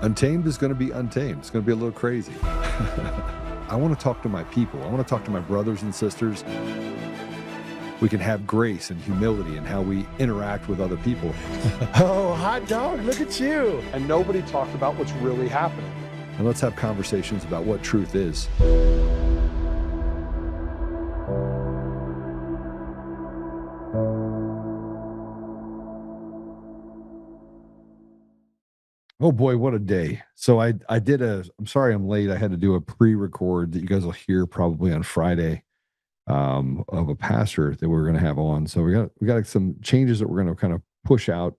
Untamed is going to be untamed. It's going to be a little crazy. I want to talk to my people. I want to talk to my brothers and sisters. We can have grace and humility in how we interact with other people. Oh, hot dog, look at you. And nobody talked about what's really happening. And let's have conversations about what truth is. Oh boy, what a day. So I'm sorry I'm late. I had to do a pre-record that you guys will hear probably on Friday of a pastor that we're going to have on. So we got some changes that we're going to kind of push out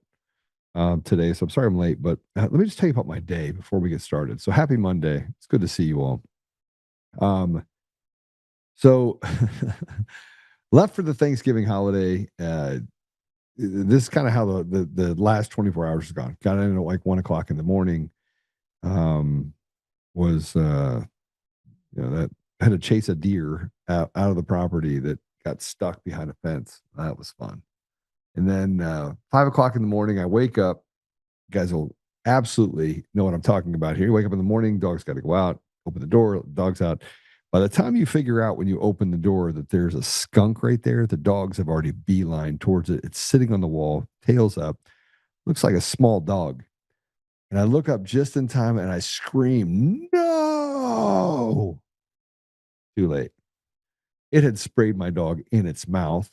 today. So I'm sorry I'm late, but let me just tell you about my day before we get started. So happy Monday. It's good to see you all. So left for the Thanksgiving holiday. This is kind of how the last 24 hours has gone. Got in at like 1 o'clock in the morning. Was that had to chase a deer out of the property that got stuck behind a fence. That was fun. And then 5 o'clock in the morning, I wake up. You guys will absolutely know what I'm talking about here. You wake up in the morning, dog's got to go out, open the door, dog's out. By the time you figure out when you open the door that there's a skunk right there, the dogs have already beelined towards it. It's sitting on the wall, tails up, looks like a small dog. And I look up just in time and I scream, "No!" Too late. It had sprayed my dog in its mouth.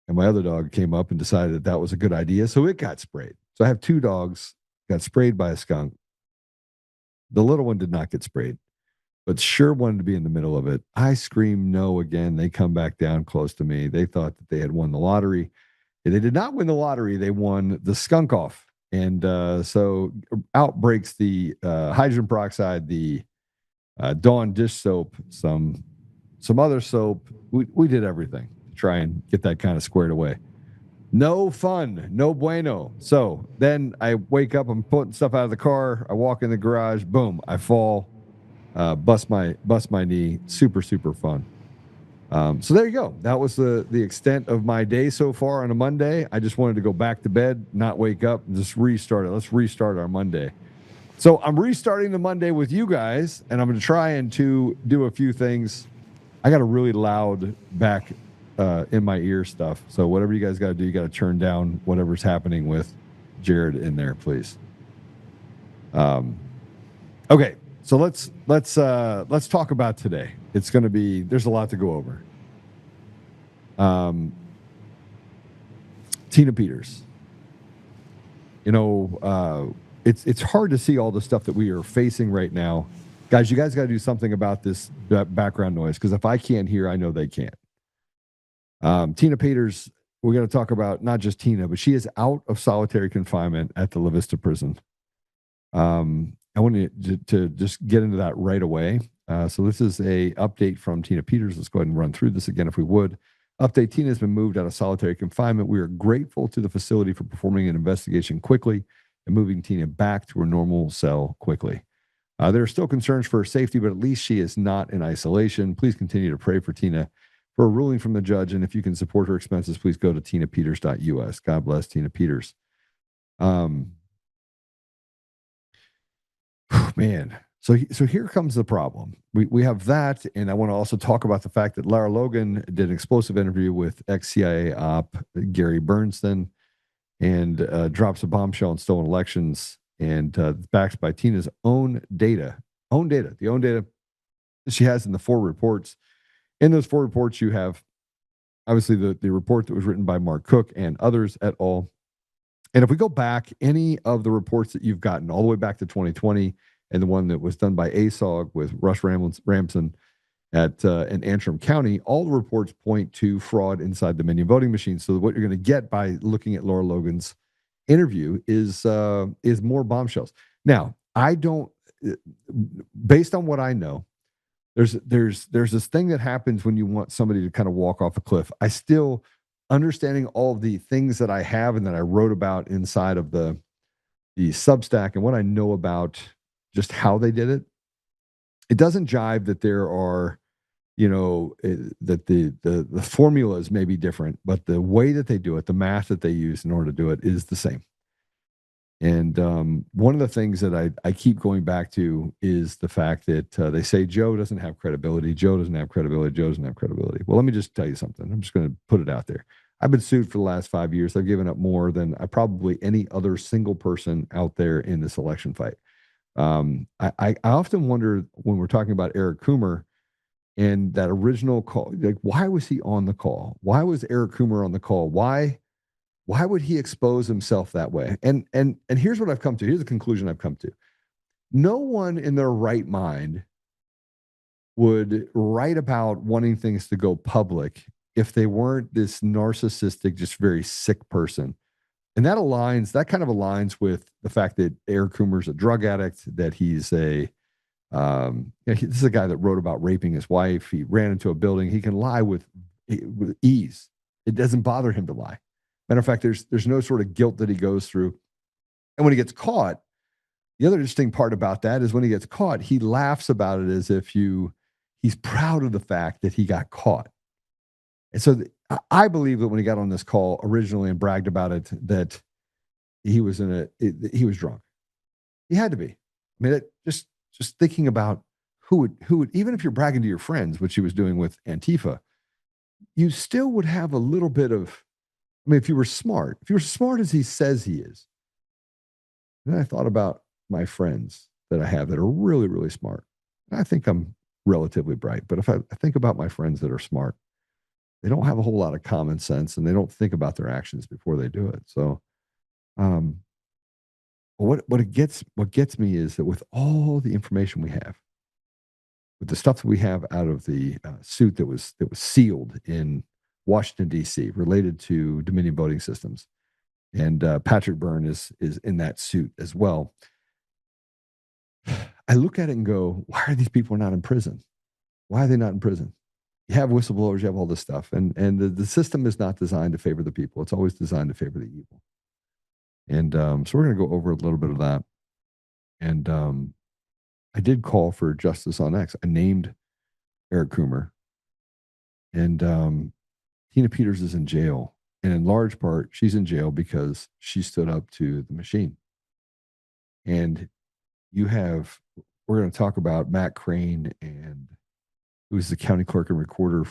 And my other dog came up and decided that was a good idea. So it got sprayed. So I have two dogs, got sprayed by a skunk. The little one did not get sprayed, but sure wanted to be in the middle of it. I scream no again. They come back down close to me. They thought that they had won the lottery. They did not win the lottery. They won the skunk off. And so out breaks the hydrogen peroxide, the Dawn dish soap, some other soap. We did everything to try and get that kind of squared away. No fun, no bueno. So then I wake up, I'm putting stuff out of the car. I walk in the garage, boom, I fall. Bust my knee. Super fun. So there you go. That was the extent of my day so far on a Monday. I just wanted to go back to bed, not wake up, and just restart it. Let's restart our Monday. So I'm restarting the Monday with you guys, and I'm going to try and to do a few things. I got a really loud back in my ear stuff. So whatever you guys got to do, you got to turn down whatever's happening with Jared in there, please. Okay. So let's talk about today. It's going to be, there's a lot to go over. Tina Peters. It's hard to see all the stuff that we are facing right now. Guys, you guys got to do something about this background noise, because if I can't hear, I know they can't. Tina Peters, we're going to talk about not just Tina, but she is out of solitary confinement at the Vista Prison. I wanted to just get into that right away. So this is a update from Tina Peters. Let's go ahead and run through this again if we would. Update: Tina has been moved out of solitary confinement. We are grateful to the facility for performing an investigation quickly and moving Tina back to her normal cell quickly. There are still concerns for her safety, but at least she is not in isolation. Please continue to pray for Tina for a ruling from the judge. And if you can support her expenses, please go to tinapeters.us. God bless Tina Peters. Man, so here comes the problem. We have that, and I want to also talk about the fact that Lara Logan did an explosive interview with ex-CIA op Gary Berntsen, and drops a bombshell on stolen elections, and backed by Tina's own data, the own data she has in the 4 reports. In those 4 reports, you have obviously the report that was written by Mark Cook and others et al. And if we go back, any of the reports that you've gotten all the way back to 2020, and the one that was done by ASOG with Russ Ramson in Antrim County, all the reports point to fraud inside the Dominion voting machine. So what you're going to get by looking at Lara Logan's interview is more bombshells. Now, I don't, based on what I know, there's this thing that happens when you want somebody to kind of walk off a cliff. I still, understanding all of the things that I have and that I wrote about inside of the Substack and what I know about just how they did it, it doesn't jive that there are, that the formulas may be different, but the way that they do it, the math that they use in order to do it is the same. And one of the things that I keep going back to is the fact that they say Joe doesn't have credibility. Joe doesn't have credibility. Joe doesn't have credibility. Well, let me just tell you something. I'm just going to put it out there. I've been sued for the last 5 years. I've given up more than probably any other single person out there in this election fight. I often wonder when we're talking about Eric Coomer and that original call, like, why was he on the call? Why was Eric Coomer on the call? Why would he expose himself that way? And here's what I've come to. Here's the conclusion I've come to. No one in their right mind would write about wanting things to go public if they weren't this narcissistic, just very sick person. And that kind of aligns with the fact that Eric Coomer's a drug addict, that he's this is a guy that wrote about raping his wife. He ran into a building. He can lie with ease. It doesn't bother him to lie. Matter of fact, there's no sort of guilt that he goes through. And when he gets caught, the other interesting part about that is when he gets caught, he laughs about it as if he's proud of the fact that he got caught. And so I believe that when he got on this call originally and bragged about it, that he was he was drunk. He had to be. I mean, just thinking about who would, even if you're bragging to your friends, which he was doing with Antifa, you still would have a little bit of, I mean, if you were smart as he says he is. And I thought about my friends that I have that are really, really smart. I think I'm relatively bright, but if I think about my friends that are smart, they don't have a whole lot of common sense and they don't think about their actions before they do it. So, what gets me is that with all the information we have, with the stuff that we have out of the suit that was sealed in Washington, D.C., related to Dominion voting systems, and Patrick Byrne is in that suit as well. I look at it and go, why are these people not in prison? Why are they not in prison? You have whistleblowers, you have all this stuff, and the system is not designed to favor the people. It's always designed to favor the evil. And so we're going to go over a little bit of that. And I did call for justice on X. I named Eric Coomer, and Tina Peters is in jail. And in large part, she's in jail because she stood up to the machine. And we're going to talk about Matt Crane, and who's the county clerk and recorder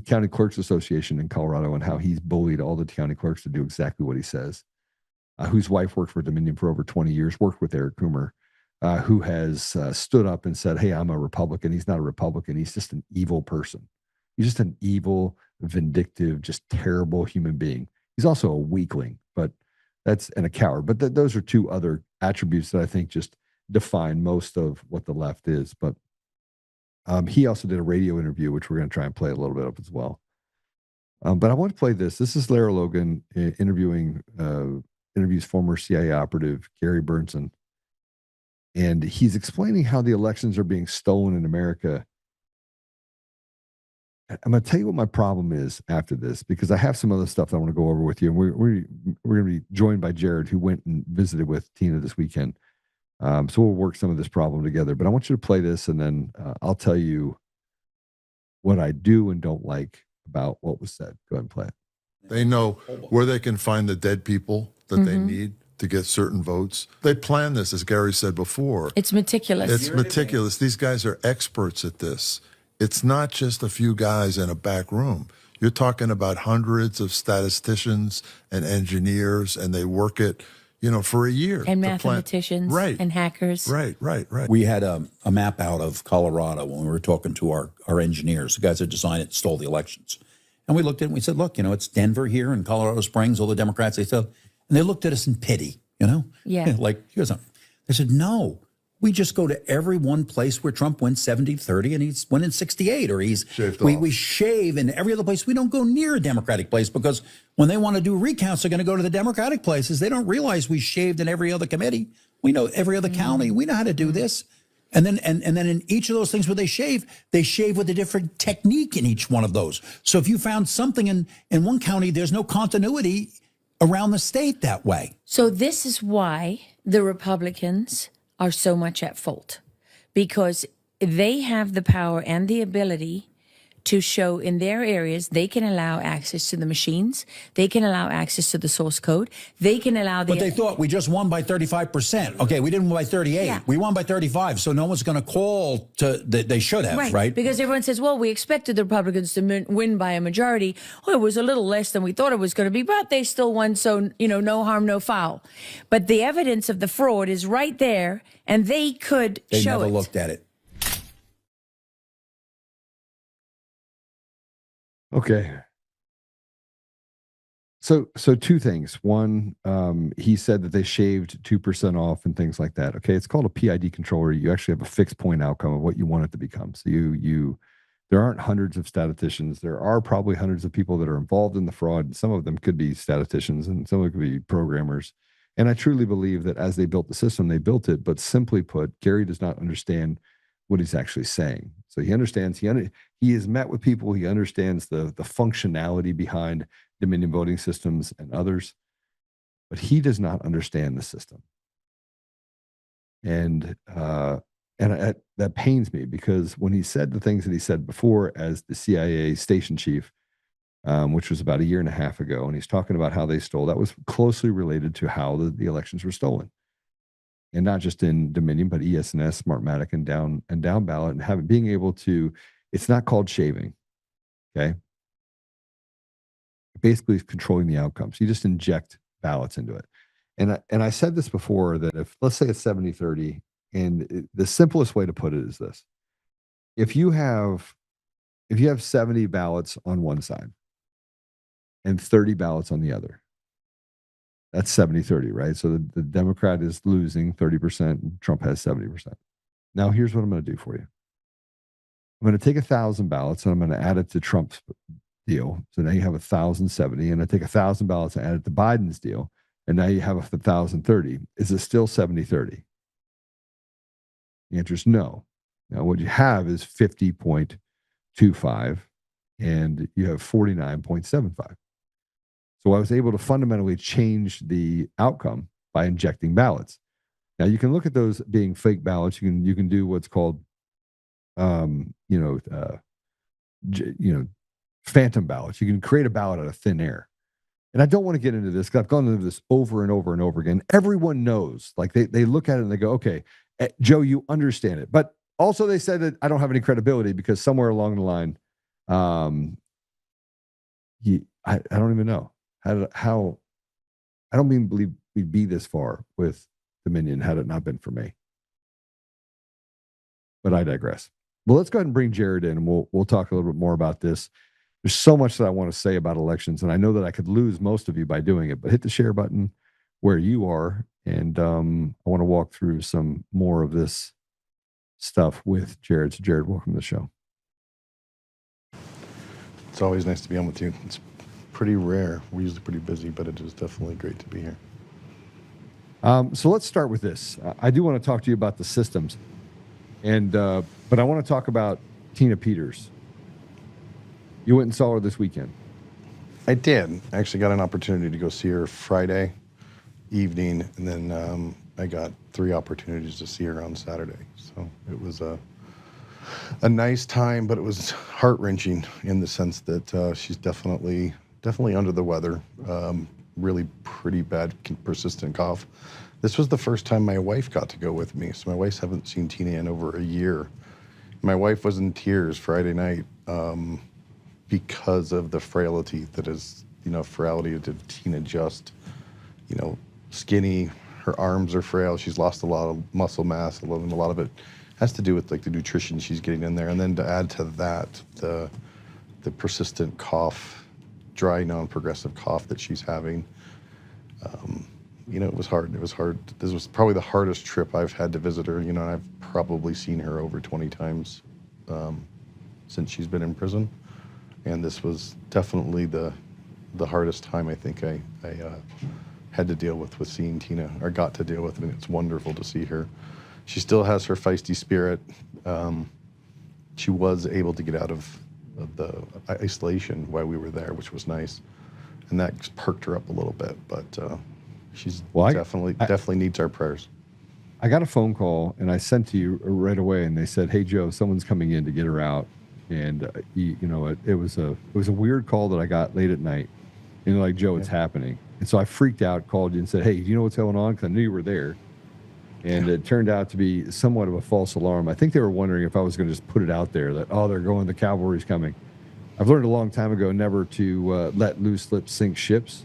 County Clerks Association in Colorado, and how he's bullied all the county clerks to do exactly what he says. Whose wife worked for Dominion for over 20 years, worked with Eric Coomer, who has stood up and said, hey, I'm a Republican. He's not a Republican. He's just an evil person. He's just an evil, vindictive, just terrible human being. He's also a weakling, and a coward. But those are two other attributes that I think just define most of what the left is. But he also did a radio interview, which we're going to try and play a little bit of as well. But I want to play this. This is Lara Logan interviews former CIA operative Gary Berntsen. And he's explaining how the elections are being stolen in America. I'm going to tell you what my problem is after this, because I have some other stuff that I want to go over with you. And we're going to be joined by Jared, who went and visited with Tina this weekend. So we'll work some of this problem together. But I want you to play this, and then I'll tell you what I do and don't like about what was said. Go ahead and play it. They know where they can find the dead people that they need to get certain votes. They plan this, as Gary said before. It's meticulous. It's meticulous. These guys are experts at this. It's not just a few guys in a back room. You're talking about hundreds of statisticians and engineers, and they work it, for a year. And mathematicians and hackers. Right. We had a map out of Colorado when we were talking to our engineers, the guys that designed it, stole the elections. And we looked at it and we said, look, it's Denver here and Colorado Springs, all the Democrats, they said, and they looked at us in pity, Yeah. Like, here's something. They said, no, we just go to every one place where Trump wins 70-30 and he's winning 68, or we shave in every other place. We don't go near a Democratic place, because when they want to do recounts, they're going to go to the Democratic places. They don't realize we shaved in every other committee. We know every other county. We know how to do this. And then in each of those things where they shave with a different technique in each one of those. So if you found something in one county, there's no continuity around the state that way. So this is why the Republicans are so much at fault, because they have the power and the ability to show in their areas they can allow access to the machines, they can allow access to the source code, they can allow the. But they thought we just won by 35%. Okay, we didn't win by 38. Yeah. We won by 35. So no one's going to call to. They should have, right? Because everyone says, well, we expected the Republicans to win by a majority. Well, it was a little less than we thought it was going to be, but they still won. So, no harm, no foul. But the evidence of the fraud is right there, and they could They show never it. looked at it. Okay. So two things. One, he said that they shaved 2% off and things like that. Okay, it's called a PID controller. You actually have a fixed point outcome of what you want it to become. So there aren't hundreds of statisticians. There are probably hundreds of people that are involved in the fraud. Some of them could be statisticians, and some of them could be programmers. And I truly believe that as they built the system, they built it. But simply put, Gary does not understand what he's actually saying. So he understands. He has met with people. He understands the functionality behind Dominion voting systems and others, but he does not understand the system. And that pains me, because when he said the things that he said before as the CIA station chief, which was about a year and a half ago, and he's talking about how they stole, that was closely related to how the elections were stolen. And not just in Dominion, but ES&S, Smartmatic, and down ballot, and being able to, it's not called shaving, okay? Basically, it's controlling the outcomes. You just inject ballots into it. And I said this before, that if, let's say it's 70-30, and the simplest way to put it is this: if you have 70 ballots on one side and 30 ballots on the other, that's 70-30, right? So the Democrat is losing 30% and Trump has 70%. Now, here's what I'm going to do for you. I'm going to take 1,000 ballots and I'm going to add it to Trump's deal. So now you have 1,070, and I take 1,000 ballots and add it to Biden's deal, and now you have 1,030. Is it still 70-30? The answer is no. Now, what you have is 50.25, and you have 49.75. So I was able to fundamentally change the outcome by injecting ballots. Now you can look at those being fake ballots. You can do what's called, phantom ballots. You can create a ballot out of thin air. And I don't want to get into this, because I've gone into this over and over and over again. Everyone knows, like they look at it and they go, okay, Joe, you understand it. But also they said that I don't have any credibility because somewhere along the line, I don't even know. How I don't even believe we'd be this far with Dominion had it not been for me. But I digress. Well, let's go ahead and bring Jared in, and we'll talk a little bit more about this. There's so much that I want to say about elections, and I know that I could lose most of you by doing it, but hit the share button where you are, and I want to walk through some more of this stuff with Jared. So Jared, welcome to the show. It's always nice to be on with you. It's pretty rare. We're usually pretty busy, but it is definitely great to be here. So let's start with this. I do want to talk to you about the systems, and but I want to talk about Tina Peters. You went and saw her this weekend. I did. I actually got an opportunity to go see her Friday evening, and then I got 3 opportunities to see her on Saturday. So it was a nice time, but it was heart-wrenching in the sense that she's definitely under the weather. Really pretty bad, persistent cough. This was the first time my wife got to go with me. So my wife hasn't seen Tina in over a year. My wife was in tears Friday night because of the frailty that is, frailty of Tina, just, skinny. Her arms are frail. She's lost a lot of muscle mass. A lot of it has to do with like the nutrition she's getting in there. And then to add to that, the persistent cough, dry, non-progressive cough that she's having. It was hard. It was hard. This was probably the hardest trip I've had to visit her. And I've probably seen her over 20 times since she's been in prison. And this was definitely the hardest time I think I had to deal with seeing Tina, or got to deal with, and it's wonderful to see her. She still has her feisty spirit. She was able to get out of the isolation while we were there, which was nice, and that perked her up a little bit. But she's definitely needs our prayers. I got a phone call and I sent to you right away, and they said, "Hey Joe, someone's coming in to get her out, and it was a weird call that I got late at night, and they're like, Joe, it's happening. And so I freaked out, called you, and said, hey, do you know what's going on? Because I knew you were there. And it turned out to be somewhat of a false alarm. I think they were wondering if I was going to just put it out there that, oh, they're going, the cavalry's coming. I've learned a long time ago never to let loose lips sink ships.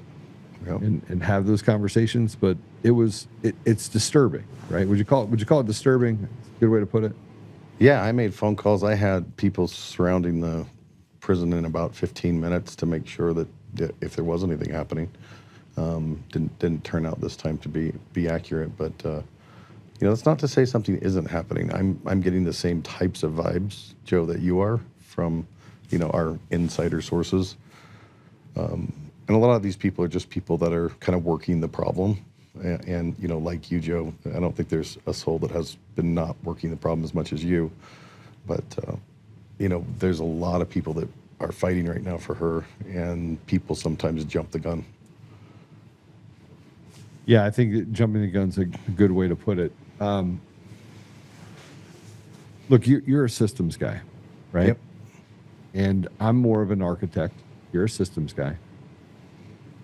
Yep. And have those conversations, but it's disturbing, right? Would you call it disturbing? Good way to put it. Yeah, I made phone calls. I had people surrounding the prison in about 15 minutes to make sure that if there was anything happening, didn't turn out this time to be accurate. But that's not to say something isn't happening. I'm getting the same types of vibes, Joe, that you are from our insider sources. And a lot of these people are just people that are kind of working the problem. And like you, Joe, I don't think there's a soul that has been not working the problem as much as you. But, there's a lot of people that are fighting right now for her, and people sometimes jump the gun. Yeah, I think that jumping the gun's a good way to put it. Look, you're a systems guy, right? Yep. And I'm more of an architect. You're a systems guy.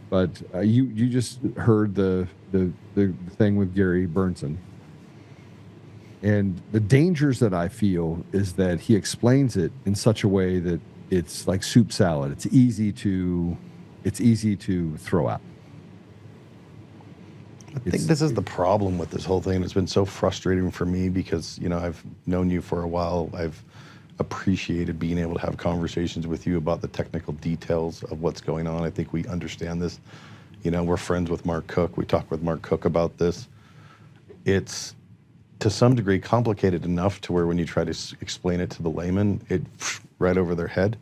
But you just heard the thing with Gary Berntsen. And the dangers that I feel is that he explains it in such a way that it's like soup salad. It's easy to throw out. I think this is the problem with this whole thing. It's been so frustrating for me because, I've known you for a while. I've appreciated being able to have conversations with you about the technical details of what's going on. I think we understand this. We're friends with Mark Cook. We talk with Mark Cook about this. It's to some degree complicated enough to where when you try to explain it to the layman, it's right over their head.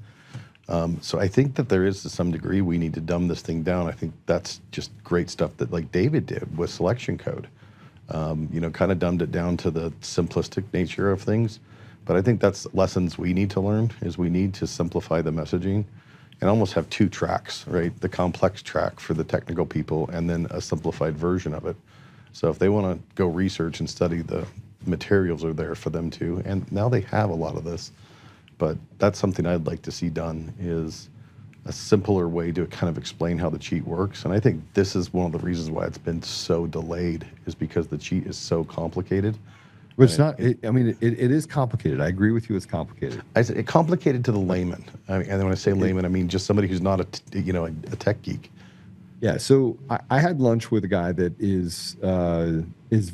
So I think that there is to some degree we need to dumb this thing down. I think that's just great stuff that like David did with selection code. Kind of dumbed it down to the simplistic nature of things. But I think that's lessons we need to learn is we need to simplify the messaging and almost have two tracks, right? The complex track for the technical people and then a simplified version of it. So if they want to go research and study, the materials are there for them to. And now they have a lot of this. But that's something I'd like to see done is a simpler way to kind of explain how the cheat works. And I think this is one of the reasons why it's been so delayed is because the cheat is so complicated. But it's not. It is complicated. I agree with you. It's complicated. I said it complicated to the layman. And when I say layman, I mean just somebody who's not a tech geek. Yeah. So I had lunch with a guy that is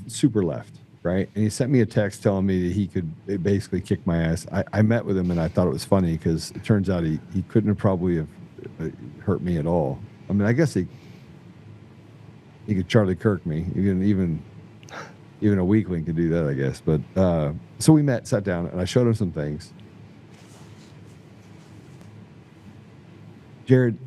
super left, right? And he sent me a text telling me that he could basically kick my ass. I met with him and I thought it was funny because it turns out he couldn't have probably have hurt me at all. I mean, I guess he could Charlie Kirk me even a weakling could do that, I guess. But so we sat down, and I showed him some things. Jared,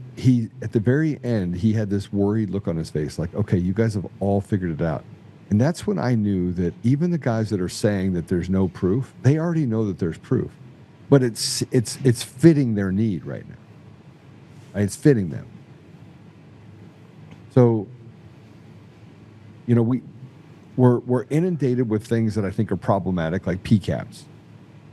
at the very end, he had this worried look on his face, like, okay, you guys have all figured it out. And that's when I knew that even the guys that are saying that there's no proof, they already know that there's proof. But it's fitting their need right now. Right? It's fitting them. So, we're inundated with things that I think are problematic, like PCAPs.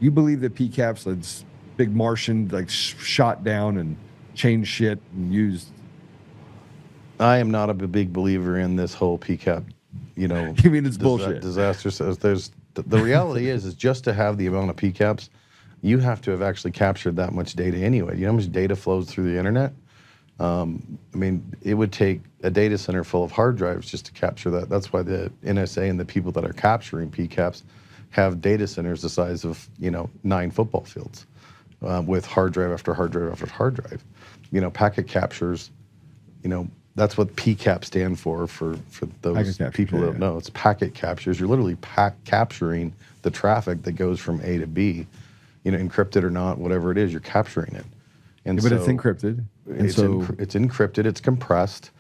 You believe that PCAPs, this big Martian, like shot down and changed shit and used? I am not a big believer in this whole PCAP. You mean it's bullshit? Disaster says the reality is just to have the amount of PCAPs, you have to have actually captured that much data anyway. You know how much data flows through the internet? It would take a data center full of hard drives just to capture that. That's why the NSA and the people that are capturing PCAPs have data centers the size of 9 football fields with hard drive after hard drive after hard drive. Packet captures. That's what PCAP stand for those people that don't know. It's packet captures. You're literally capturing the traffic that goes from A to B, encrypted or not, whatever it is, you're capturing it. And but it's encrypted. It's encrypted. It's compressed,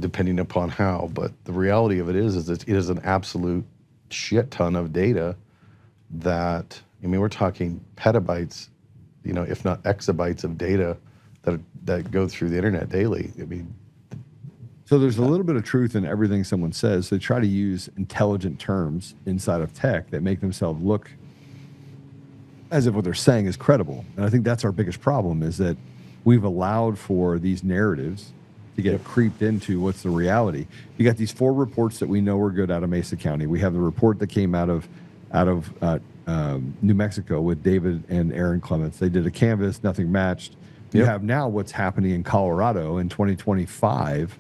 depending upon how. But the reality of it is it is an absolute shit ton of data. That we're talking petabytes, if not exabytes of data that go through the internet daily. So there's a little bit of truth in everything someone says. They try to use intelligent terms inside of tech that make themselves look as if what they're saying is credible. And I think that's our biggest problem, is that we've allowed for these narratives to get creeped into what's the reality. You got these 4 reports that we know are good out of Mesa County. We have the report that came out of New Mexico with David and Aaron Clements. They did a canvas, nothing matched. You have now what's happening in Colorado in 2025,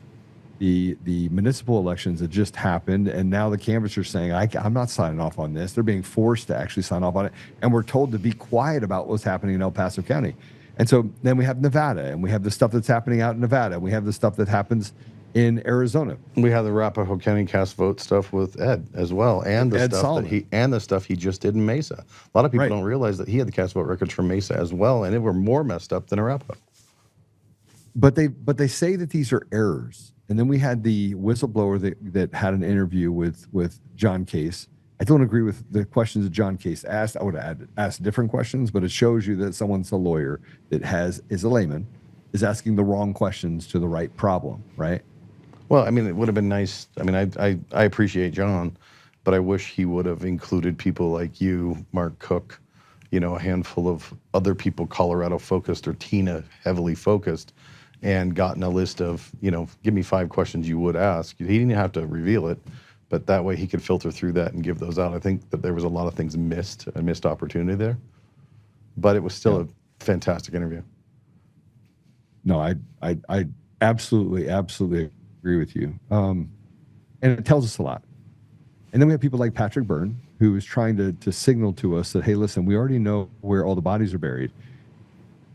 the municipal elections that just happened, and now the canvassers saying, I'm not signing off on this. They're being forced to actually sign off on it, and we're told to be quiet about what's happening in El Paso County. And so then we have Nevada, and we have the stuff that's happening out in Nevada, and we have the stuff that happens in Arizona. We have the Arapahoe County cast vote stuff with Ed as well, and the Ed stuff Solomon. the stuff he just did in Mesa. A lot of people don't realize that he had the cast vote records from Mesa as well, and it were more messed up than Arapahoe. But they say that these are errors. And then we had the whistleblower that had an interview with John Case. I don't agree with the questions that John Case asked. I would have asked different questions, but it shows you that someone's a lawyer that is a layman, is asking the wrong questions to the right problem, right? Well, I mean, it would have been nice. I mean, I appreciate John, but I wish he would have included people like you, Mark Cook, a handful of other people, Colorado focused or Tina heavily focused, and gotten a list of, give me 5 questions you would ask. He didn't have to reveal it, but that way he could filter through that and give those out. I think that there was a lot of things a missed opportunity there, but it was still a fantastic interview. No, I absolutely agree with you. And it tells us a lot. And then we have people like Patrick Byrne, who is trying to signal to us that, hey, listen, we already know where all the bodies are buried.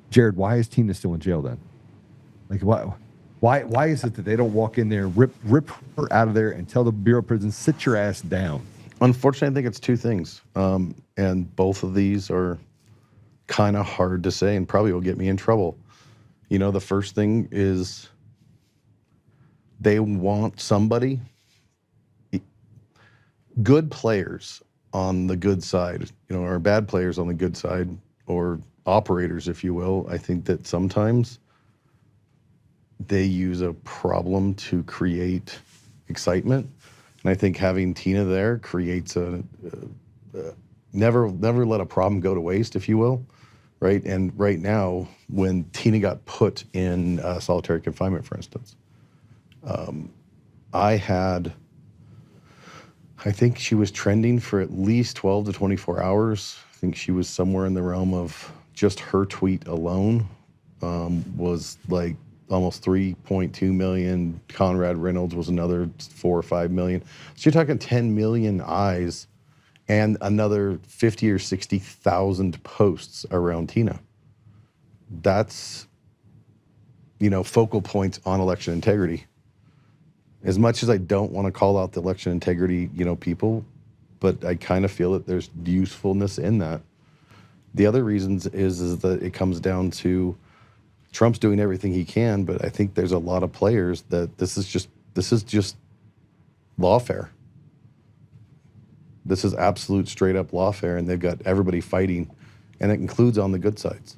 Jared, why is Tina still in jail then? Like, why is it that they don't walk in there, rip her out of there, and tell the Bureau of Prisons, sit your ass down? Unfortunately, I think it's 2 things, and both of these are kind of hard to say and probably will get me in trouble. The first thing is they want somebody, good players on the good side, or bad players on the good side, or operators, if you will. I think that sometimes they use a problem to create excitement, and I think having Tina there creates never let a problem go to waste, if you will, right? And right now, when Tina got put in solitary confinement, for instance, I think she was trending for at least 12 to 24 hours. I think she was somewhere in the realm of just her tweet alone was like almost 3.2 million. Conrad Reynolds was another 4 or 5 million. So you're talking 10 million eyes and another 50 or 60,000 posts around Tina. That's, focal points on election integrity. As much as I don't want to call out the election integrity, people, but I kind of feel that there's usefulness in that. The other reasons is that it comes down to Trump's doing everything he can, but I think there's a lot of players that this is just lawfare. This is absolute straight up lawfare, and they've got everybody fighting, and it includes on the good sides.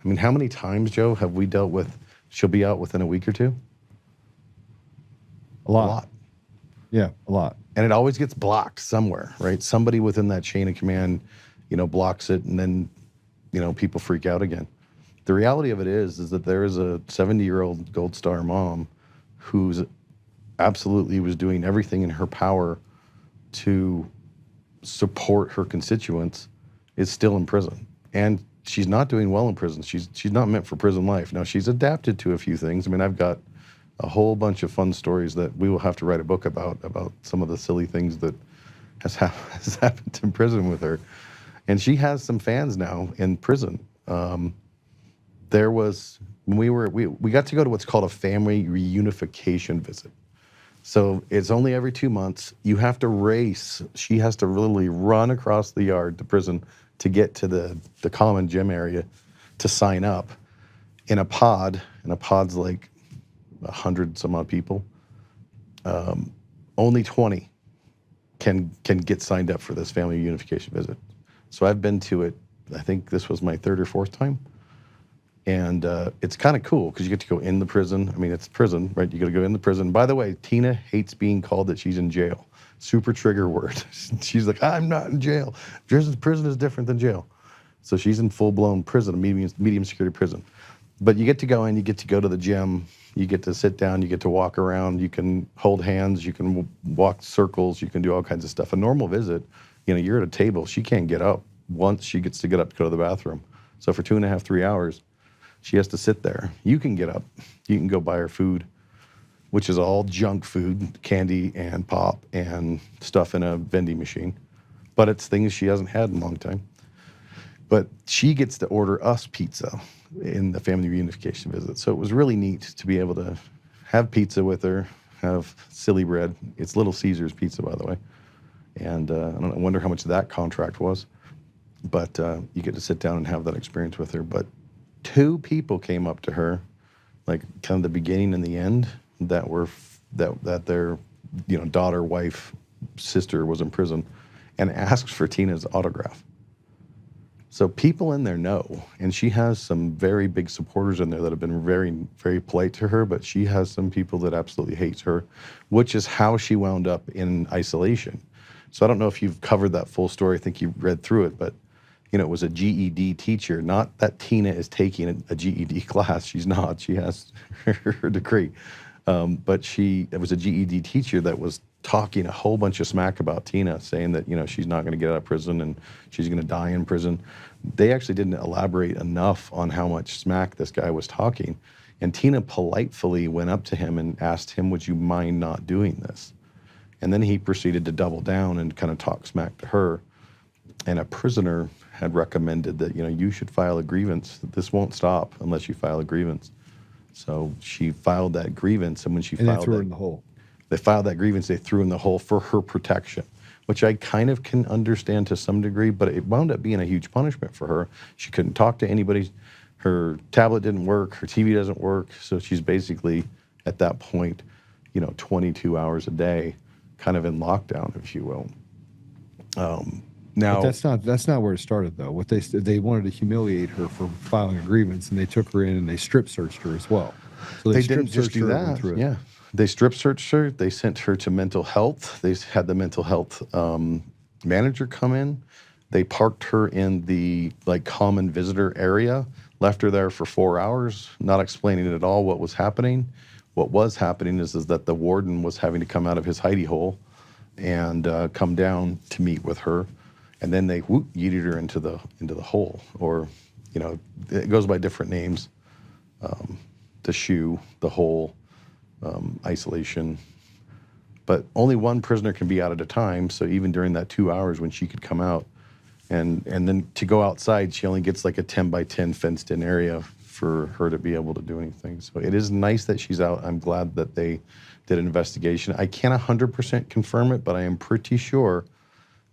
I mean, how many times, Joe, have we dealt with she'll be out within a week or 2? A lot. Yeah, a lot. And it always gets blocked somewhere, right? Somebody within that chain of command, blocks it, and then people freak out again. The reality of it is that there is a 70-year-old Gold Star mom who's absolutely was doing everything in her power to support her constituents, is still in prison. And she's not doing well in prison. She's not meant for prison life. Now, she's adapted to a few things. I mean, I've got a whole bunch of fun stories that we will have to write a book about some of the silly things that has happened in prison with her. And she has some fans now in prison. There was, when we got to go to what's called a family reunification visit. So it's only every 2 months. You have to race. She has to literally run across the yard to prison to get to the common gym area to sign up in a pod. And a pod's like 100 some odd people. Only 20 can get signed up for this family reunification visit. So I've been to it, I think this was my 3rd or 4th time. And it's kind of cool because you get to go in the prison. I mean, it's prison, right? You got to go in the prison. By the way, Tina hates being called that she's in jail. Super trigger word. She's like, I'm not in jail. Prison is different than jail. So she's in full-blown prison, a medium security prison. But you get to go in, you get to go to the gym, you get to sit down, you get to walk around, you can hold hands, you can walk circles, you can do all kinds of stuff. A normal visit, you're at a table, she can't get up. Once she gets to get up to go to the bathroom. So for 2.5, 3 hours, she has to sit there. You can get up. You can go buy her food, which is all junk food, candy and pop and stuff in a vending machine. But it's things she hasn't had in a long time. But she gets to order us pizza in the family reunification visit. So it was really neat to be able to have pizza with her, have silly bread. It's Little Caesars pizza, by the way. And I wonder how much that contract was. But you get to sit down and have that experience with her. But 2 people came up to her, like kind of the beginning and the end, that were that their daughter, wife, sister was in prison, and asked for Tina's autograph. So people in there know, and she has some very big supporters in there that have been very, very polite to her, but she has some people that absolutely hate her, which is how she wound up in isolation. So I don't know if you've covered that full story. I think you read through it, but it was a GED teacher. Not that Tina is taking a GED class. She's not. She has her degree. But it was a GED teacher that was talking a whole bunch of smack about Tina, saying that, she's not going to get out of prison and she's going to die in prison. They actually didn't elaborate enough on how much smack this guy was talking. And Tina politely went up to him and asked him, would you mind not doing this? And then he proceeded to double down and kind of talk smack to her. And a prisoner had recommended that, you should file a grievance, that this won't stop unless you file a grievance. So she filed that grievance, and when she filed they threw her in the hole. They filed that grievance, they threw in the hole for her protection, which I kind of can understand to some degree, but it wound up being a huge punishment for her. She couldn't talk to anybody. Her tablet didn't work, her TV doesn't work, so she's basically, at that point, 22 hours a day, kind of in lockdown, if you will. Now, but that's not where it started, though. What they wanted to humiliate her for filing a grievance, and they took her in and they strip searched her as well. So they didn't just do that. Yeah, they strip searched her. They sent her to mental health. They had the mental health manager come in. They parked her in the common visitor area, left her there for 4 hours, not explaining at all what was happening. What was happening is that the warden was having to come out of his hidey hole and come down to meet with her. And then they yeeted her into the hole, or it goes by different names: the shoe, the hole, isolation. But only one prisoner can be out at a time. So even during that 2 hours when she could come out, and then to go outside, she only gets like a 10 by 10 fenced in area for her to be able to do anything. So it is nice that she's out. I'm glad that they did an investigation. I can't 100% confirm it, but I am pretty sure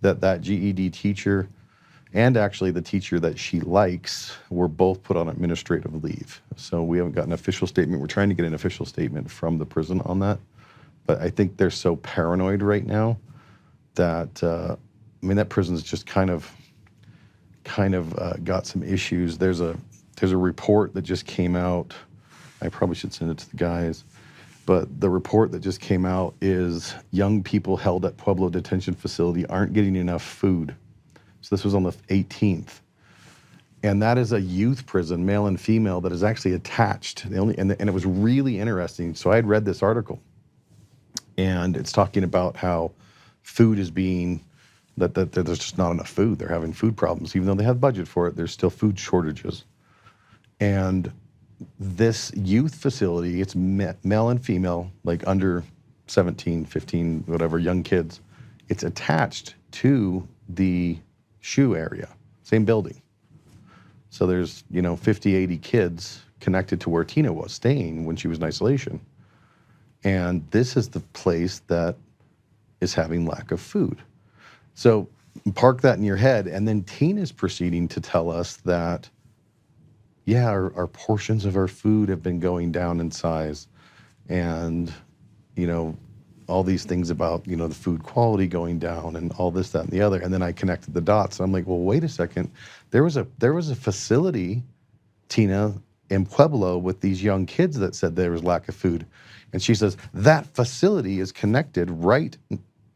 that GED teacher and actually the teacher that she likes were both put on administrative leave. So we haven't gotten an official statement. We're trying to get an official statement from the prison on that. But I think they're so paranoid right now that, that prison's just kind of got some issues. There's a report that just came out. I probably should send it to the guys. But the report that just came out is young people held at Pueblo Detention Facility aren't getting enough food. So this was on the 18th. And that is a youth prison, male and female, that is actually attached. And it was really interesting. So I had read this article, and it's talking about how food is being, that there's just not enough food. They're having food problems. Even though they have budget for it, there's still food shortages. And this youth facility, it's male and female, like under 17, 15, whatever, young kids. It's attached to the shoe area, same building. So there's, 50, 80 kids connected to where Tina was staying when she was in isolation. And this is the place that is having lack of food. So park that in your head. And then Tina's proceeding to tell us that, yeah, our portions of our food have been going down in size, and, all these things about, the food quality going down and all this, that, and the other. And then I connected the dots. I'm like, well, wait a second. There was a facility, Tina, in Pueblo with these young kids that said there was lack of food. And she says, that facility is connected right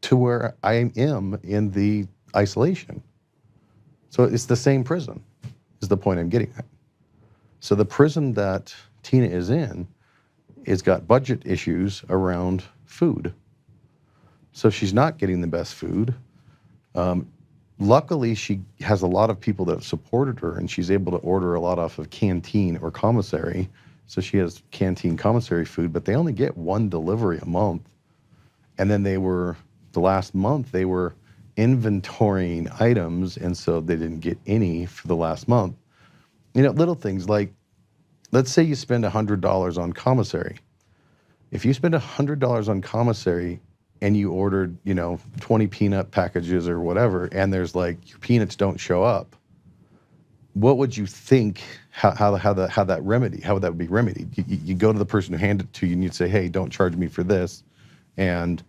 to where I am in the isolation. So it's the same prison, is the point I'm getting at. So the prison that Tina is in has got budget issues around food. So she's not getting the best food. Luckily, she has a lot of people that have supported her, and she's able to order a lot off of canteen or commissary. So she has canteen commissary food, but they only get one delivery a month. And then the last month, they were inventorying items, and so they didn't get any for the last month. You know, little things like, let's say you spend $100 on commissary. If you spend $100 on commissary and you ordered, 20 peanut packages or whatever, and there's like, your peanuts don't show up, what would you think, how that would be remedied? You go to the person who handed it to you and you'd say, hey, don't charge me for this, and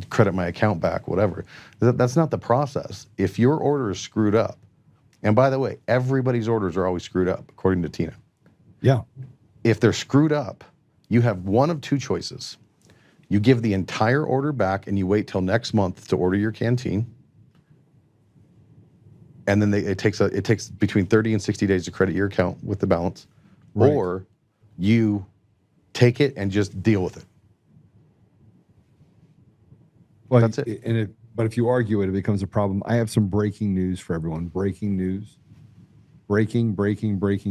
credit my account back, whatever. That's not the process. If your order is screwed up, and by the way, everybody's orders are always screwed up, according to Tina. Yeah. If they're screwed up, you have one of two choices. You give the entire order back and you wait till next month to order your canteen. And then it takes between 30 and 60 days to credit your account with the balance. Right. Or you take it and just deal with it. Well, that's it. But if you argue it, it becomes a problem. I have some breaking news for everyone. Breaking news. Breaking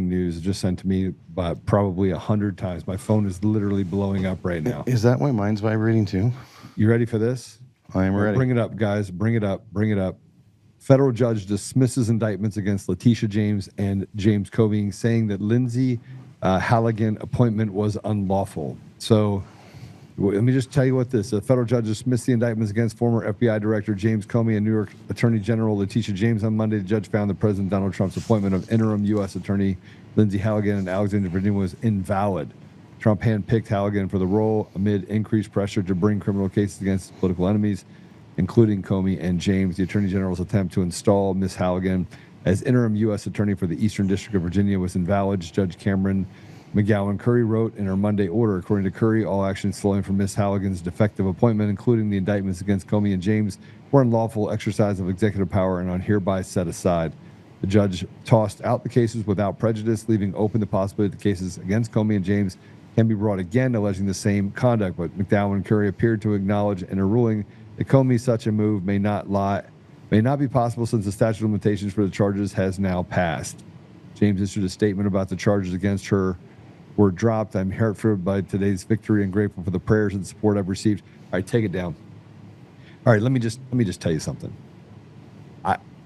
news just sent to me by probably 100 times. My phone is literally blowing up right now. Is that why mine's vibrating too? You ready for this? I am ready. Bring it up, guys. Bring it up. Federal judge dismisses indictments against Letitia James and James Comey, saying that Lindsay Halligan appointment was unlawful. So let me just tell you what this. A federal judge dismissed the indictments against former FBI Director James Comey and New York Attorney General Letitia James on Monday. The judge found that President Donald Trump's appointment of interim U.S. Attorney Lindsay Halligan in Alexandria, Virginia was invalid. Trump handpicked Halligan for the role amid increased pressure to bring criminal cases against political enemies, including Comey and James. The Attorney General's attempt to install Ms. Halligan as interim U.S. Attorney for the Eastern District of Virginia was invalid. Judge Cameron McGowan Curry wrote in her Monday order, according to Curry, all actions flowing from Ms. Halligan's defective appointment, including the indictments against Comey and James, were unlawful exercise of executive power and are hereby set aside. The judge tossed out the cases without prejudice, leaving open the possibility that the cases against Comey and James can be brought again, alleging the same conduct. But McGowan and Curry appeared to acknowledge in a ruling that Comey's such a move may not be possible since the statute of limitations for the charges has now passed. James issued a statement about the charges against her were dropped. I'm heartfelt by today's victory and grateful for the prayers and support I've received. All right, take it down. All right, let me just tell you something.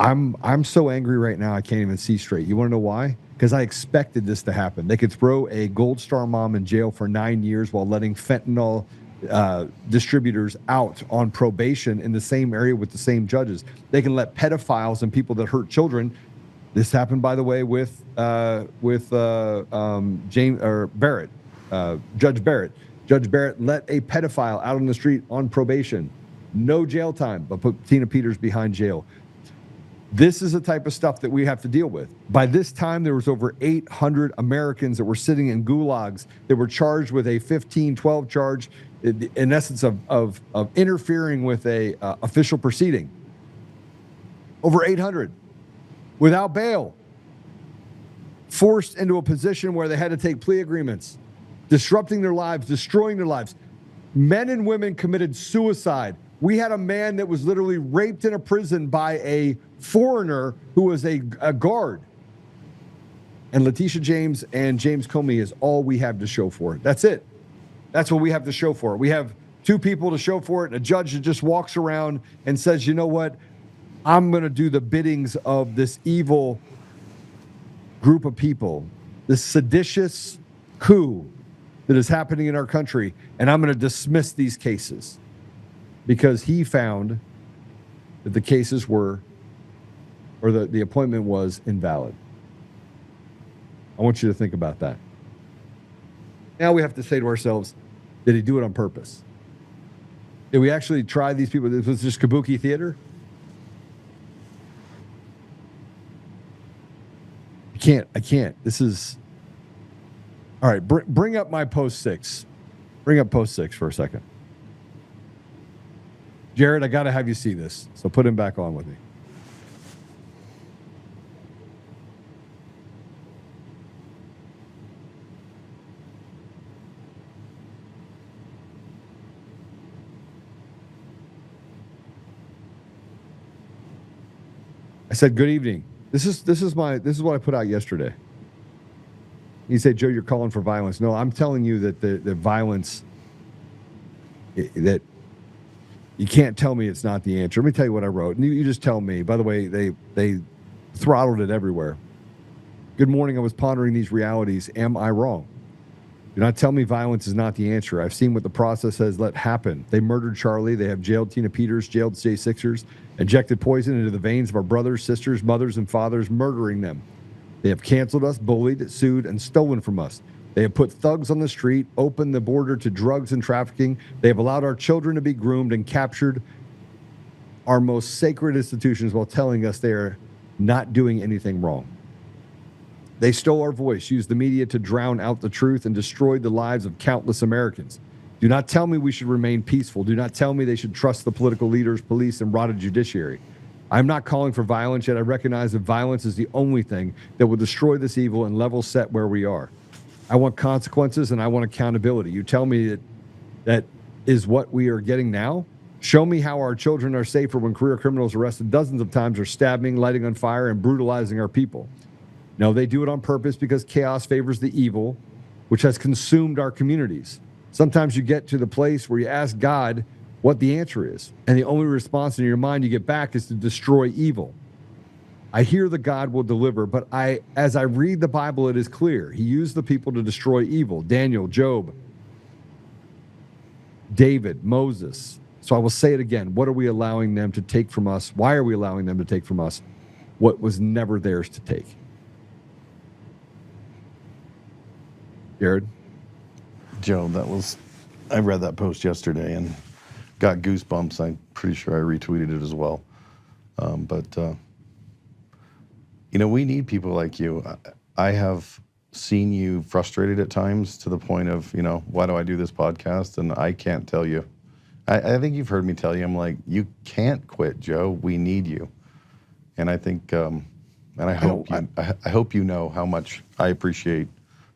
I'm so angry right now I can't even see straight. You want to know why? Because I expected this to happen. They could throw a Gold Star mom in jail for 9 years while letting fentanyl distributors out on probation in the same area with the same judges. They can let pedophiles and people that hurt children. This happened, by the way, with Barrett, Judge Barrett. Judge Barrett let a pedophile out on the street on probation, no jail time, but put Tina Peters behind jail. This is the type of stuff that we have to deal with. By this time, there was over 800 Americans that were sitting in gulags that were charged with a 1512 charge, in essence of interfering with a official proceeding. Over 800. Without bail, forced into a position where they had to take plea agreements, disrupting their lives, destroying their lives. Men and women committed suicide. We had a man that was literally raped in a prison by a foreigner who was a guard. And Letitia James and James Comey is all we have to show for it. That's it. That's what we have to show for it. We have two people to show for it, and a judge that just walks around and says, you know what? I'm going to do the biddings of this evil group of people, this seditious coup that is happening in our country, and I'm going to dismiss these cases because he found that the cases were, or the appointment was invalid. I want you to think about that. Now we have to say to ourselves, did he do it on purpose? Did we actually try these people? This was just kabuki theater? I can't. This is All right, bring up my post 6. Bring up post 6 for a second. Jared, I got to have you see this. So put him back on with me. I said, good evening. This is what I put out yesterday. He said, Joe, you're calling for violence. No, I'm telling you that the violence, that you can't tell me it's not the answer. Let me tell you what I wrote. And you just tell me. By the way, they throttled it everywhere. Good morning. I was pondering these realities. Am I wrong? Do not tell me violence is not the answer. I've seen what the process has let happen. They murdered Charlie. They have jailed Tina Peters, jailed J6ers, injected poison into the veins of our brothers, sisters, mothers, and fathers, murdering them. They have canceled us, bullied, sued, and stolen from us. They have put thugs on the street, opened the border to drugs and trafficking. They have allowed our children to be groomed and captured our most sacred institutions while telling us they are not doing anything wrong. They stole our voice, used the media to drown out the truth, and destroyed the lives of countless Americans. Do not tell me we should remain peaceful. Do not tell me they should trust the political leaders, police, and rotted judiciary. I'm not calling for violence, yet I recognize that violence is the only thing that will destroy this evil and level set where we are. I want consequences and I want accountability. You tell me that is what we are getting now? Show me how our children are safer when career criminals arrested dozens of times are stabbing, lighting on fire, and brutalizing our people. No, they do it on purpose because chaos favors the evil, which has consumed our communities. Sometimes you get to the place where you ask God what the answer is, and the only response in your mind you get back is to destroy evil. I hear that God will deliver, but as I read the Bible, it is clear. He used the people to destroy evil. Daniel, Job, David, Moses. So I will say it again. What are we allowing them to take from us? Why are we allowing them to take from us what was never theirs to take? Jared? Joe, I read that post yesterday and got goosebumps. I'm pretty sure I retweeted it as well. We need people like you. I have seen you frustrated at times to the point of, why do I do this podcast? And I can't tell you. I think you've heard me tell you, I'm like, you can't quit, Joe. We need you. And I think, and I hope you know how much I appreciate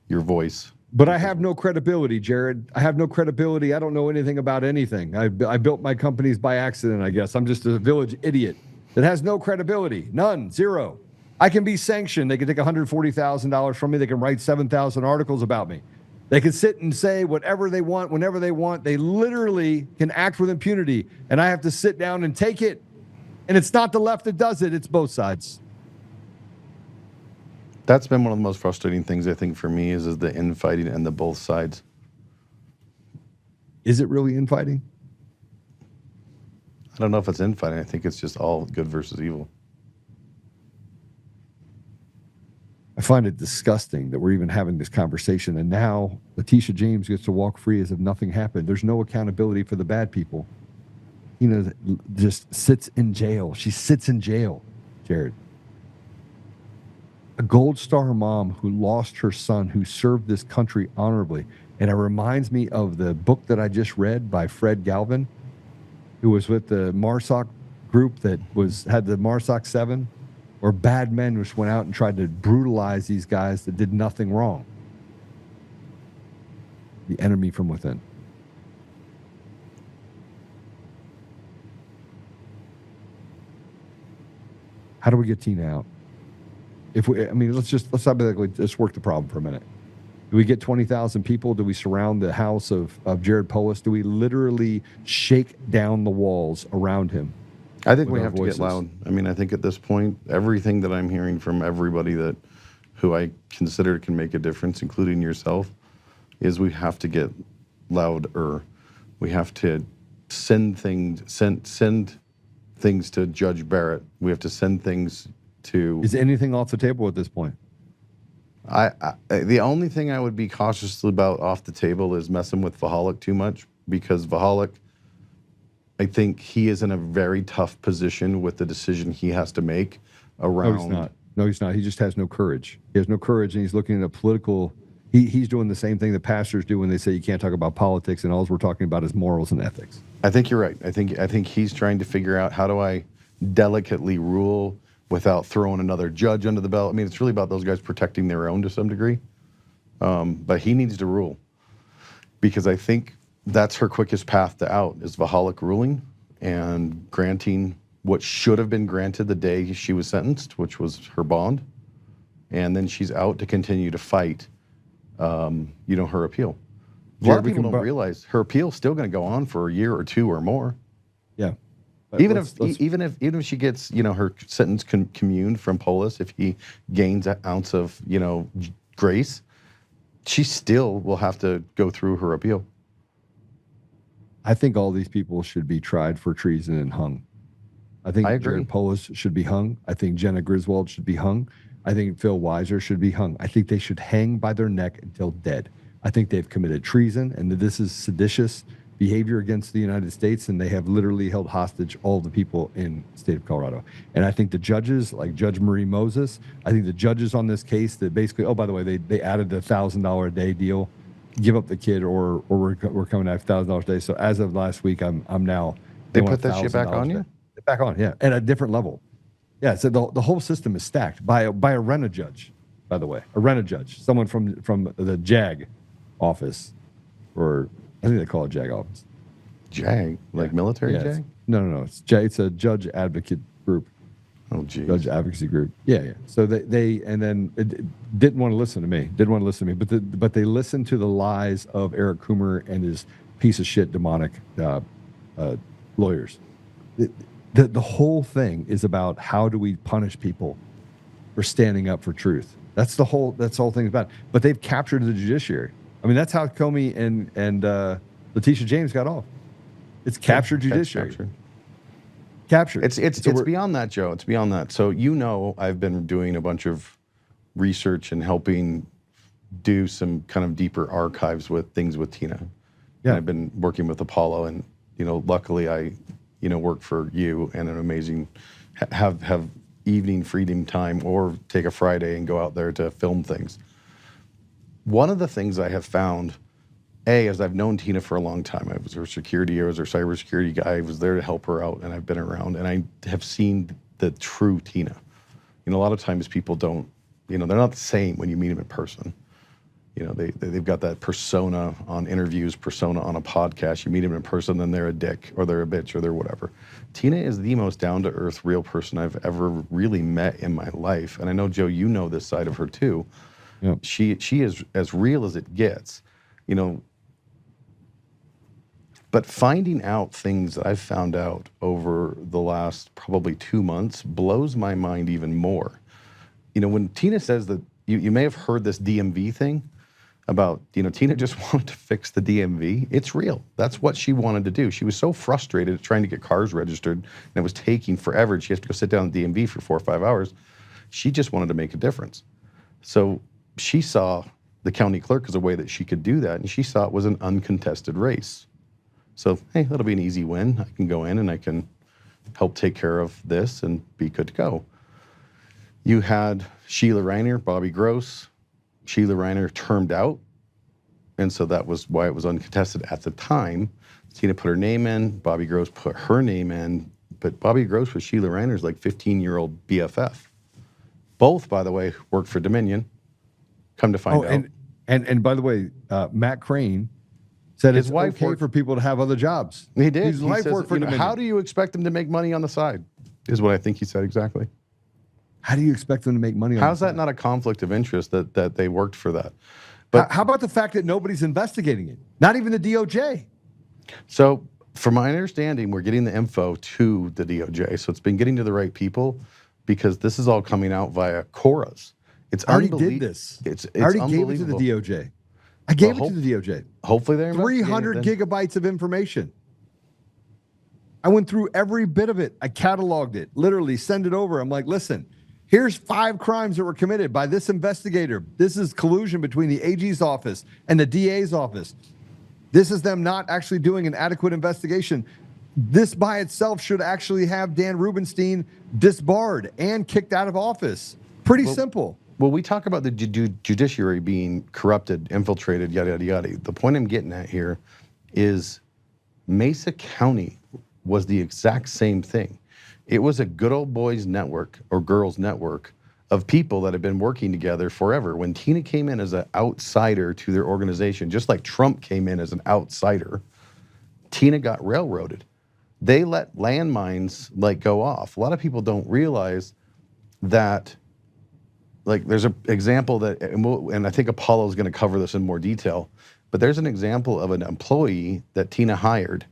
your voice. But I have no credibility, Jared. I have no credibility. I don't know anything about anything. I built my companies by accident, I guess. I'm just a village idiot that has no credibility. None. Zero. I can be sanctioned. They can take $140,000 from me. They can write 7,000 articles about me. They can sit and say whatever they want, whenever they want. They literally can act with impunity, and I have to sit down and take it. And it's not the left that does it. It's both sides. That's been one of the most frustrating things, I think, for me is the infighting and the both sides. Is it really infighting? I don't know if it's infighting. I think it's just all good versus evil. I find it disgusting that we're even having this conversation. And now Letitia James gets to walk free as if nothing happened. There's no accountability for the bad people. Just sits in jail. She sits in jail, Jared. A Gold Star mom who lost her son, who served this country honorably. And it reminds me of the book that I just read by Fred Galvin, who was with the MARSOC group that had the MARSOC 7, or bad men which went out and tried to brutalize these guys that did nothing wrong. The enemy from within. How do we get Tina out? Let's work the problem for a minute. Do we get 20,000 people? Do we surround the house of Jared Polis? Do we literally shake down the walls around him? I think we have to get loud. I think at this point, everything that I'm hearing from everybody who I consider can make a difference, including yourself, is we have to get louder. We have to send things to Judge Barrett. We have to send things to... Is anything off the table at this point? The only thing I would be cautious about off the table is messing with Vahalik too much, because Vahalik, I think he is in a very tough position with the decision he has to make around... No, he's not. He just has no courage. He has no courage, and he's looking at a political He's doing the same thing that pastors do when they say you can't talk about politics and all we're talking about is morals and ethics. I think you're right. I think he's trying to figure out, how do I delicately rule without throwing another judge under the belt. I mean, it's really about those guys protecting their own to some degree. But he needs to rule, because I think that's her quickest path to out, is Valhalla ruling and granting what should have been granted the day she was sentenced, which was her bond. And then she's out to continue to fight, her appeal. A lot of people don't realize her appeal's still going to go on for a year or two or more. Yeah. Even if she gets, her sentence communed from Polis, if he gains an ounce of, grace, she still will have to go through her appeal. I think all these people should be tried for treason and hung. I think Jared Polis should be hung. I think Jenna Griswold should be hung. I think Phil Weiser should be hung. I think they should hang by their neck until dead. I think they've committed treason and that this is seditious behavior against the United States, and they have literally held hostage all the people in the state of Colorado. And I think the judges, like Judge Marie Moses, I think the judges on this case that basically, oh, by the way, they added the $1,000 a day deal, give up the kid or we're coming at $1,000 a day. So as of last week, I'm now. They put that shit back on you? Back on, yeah, at a different level. Yeah, so the whole system is stacked by a RENA judge, by the way, a RENA judge, someone from the JAG office, or I think they call it JAG office. JAG, like military JAG? No. It's a judge advocate group. Oh, geez. Judge advocacy group. Yeah. So they and then it didn't want to listen to me. But they listened to the lies of Eric Coomer and his piece of shit demonic lawyers. The whole thing is about how do we punish people for standing up for truth. That's the whole thing about it. But they've captured the judiciary. I mean, that's how Comey and Letitia James got off. It's captured judiciary. Captured. It's beyond that, Joe. It's beyond that. So I've been doing a bunch of research and helping do some kind of deeper archives with things with Tina. Yeah. And I've been working with Apollo, and luckily I work for you and an amazing have evening freedom time, or take a Friday and go out there to film things. One of the things I have found, as I've known Tina for a long time. I was her security, I was her cybersecurity guy. I was there to help her out, and I've been around, and I have seen the true Tina. A lot of times people don't, they're not the same when you meet them in person. They've got that persona on interviews, persona on a podcast. You meet them in person, then they're a dick, or they're a bitch, or they're whatever. Tina is the most down-to-earth, real person I've ever really met in my life. And I know, Joe, you know this side of her too. Yep. She is as real as it gets, But finding out things that I've found out over the last probably 2 months blows my mind even more. When Tina says that, you may have heard this DMV thing about, Tina just wanted to fix the DMV. It's real. That's what she wanted to do. She was so frustrated trying to get cars registered, and it was taking forever, and she has to go sit down at the DMV for 4 or 5 hours. She just wanted to make a difference. So she saw the county clerk as a way that she could do that, and she saw it was an uncontested race. So, hey, that'll be an easy win. I can go in and I can help take care of this and be good to go. You had Sheila Reiner, Bobby Gross. Sheila Reiner termed out, and so that was why it was uncontested at the time. Tina put her name in, Bobby Gross put her name in, but Bobby Gross was Sheila Reiner's 15-year-old BFF. Both, by the way, worked for Dominion. Come to find out. And by the way, Matt Crane said his wife okay for people to have other jobs. He did. His wife worked for Dominion. How do you expect them to make money on the side? Is what I think he said exactly. How do you expect them to make money on How's that not a conflict of interest that they worked for that? But how about the fact that nobody's investigating it? Not even the DOJ. So, from my understanding, we're getting the info to the DOJ. So it's been getting to the right people, because this is all coming out via Coras. It's I already did this. It's I already gave it to the DOJ. I gave it to the DOJ. Hopefully they're 300 gigabytes of information. I went through every bit of it. I cataloged it, literally send it over. I'm like, listen, here's 5 crimes that were committed by this investigator. This is collusion between the AG's office and the DA's office. This is them not actually doing an adequate investigation. This by itself should actually have Dan Rubenstein disbarred and kicked out of office. Pretty simple. Well, we talk about the judiciary being corrupted, infiltrated, yada, yada, yada. The point I'm getting at here is Mesa County was the exact same thing. It was a good old boys network or girls network of people that have been working together forever. When Tina came in as an outsider to their organization, just like Trump came in as an outsider, Tina got railroaded. They let landmines like go off. A lot of people don't realize that, like, there's an example that, and I think Apollo's going to cover this in more detail, but there's an example of an employee that Tina hired.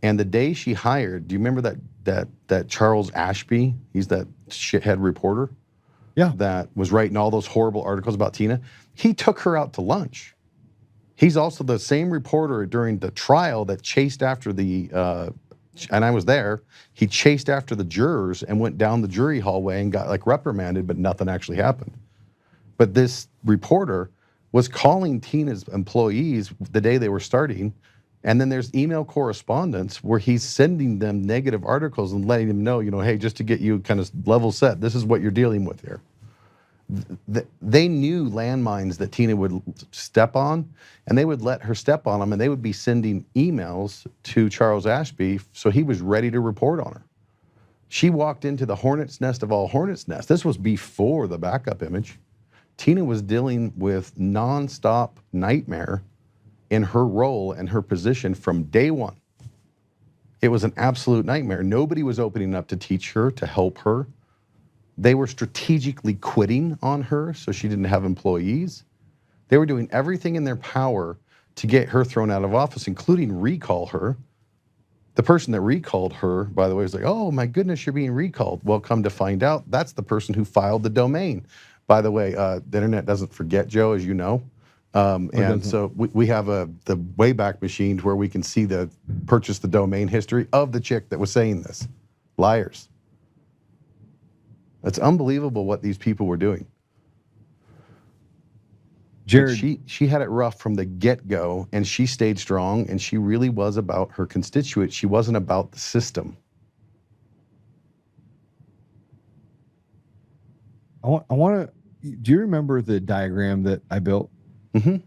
And the day she hired, do you remember that Charles Ashby? He's that shithead reporter. Yeah. That was writing all those horrible articles about Tina. He took her out to lunch. He's also the same reporter during the trial that chased after the, and I was there, he chased after the jurors and went down the jury hallway and got like reprimanded, but nothing actually happened. But this reporter was calling Tina's employees the day they were starting. And then there's email correspondence where he's sending them negative articles and letting them know, hey, just to get you kind of level set, this is what you're dealing with here. They knew landmines that Tina would step on, and they would let her step on them, and they would be sending emails to Charles Ashby, so he was ready to report on her. She walked into the hornet's nest of all hornet's nests. This was before the backup image. Tina was dealing with nonstop nightmare in her role and her position from day one. It was an absolute nightmare. Nobody was opening up to teach her, to help her. They were strategically quitting on her so she didn't have employees. They were doing everything in their power to get her thrown out of office, including recall her. The person that recalled her, by the way, was like, oh my goodness, you're being recalled. Well, come to find out, that's the person who filed the domain. By the way, the internet doesn't forget, Joe, as you know. And so we have the Wayback Machine where we can see purchase the domain history of the chick that was saying this. Liars. It's unbelievable what these people were doing. Jared, she had it rough from the get-go, and she stayed strong, and she really was about her constituents. She wasn't about the system. I want to. Do you remember the diagram that I built? Mm-hmm.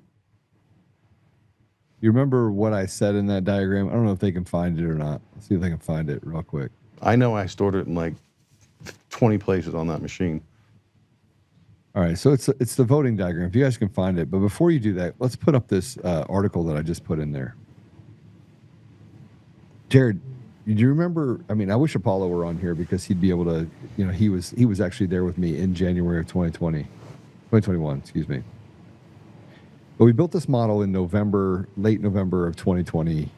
You remember what I said in that diagram? I don't know if they can find it or not. Let's see if they can find it real quick. I know I stored it in like 20 places on that machine. All right, so it's the voting diagram. If you guys can find it, but before you do that, let's put up this article that I just put in there. Jared, do you remember? I mean, I wish Apollo were on here because he'd be able to. He was actually there with me in January of 2021. Excuse me. But we built this model in late November of 2020,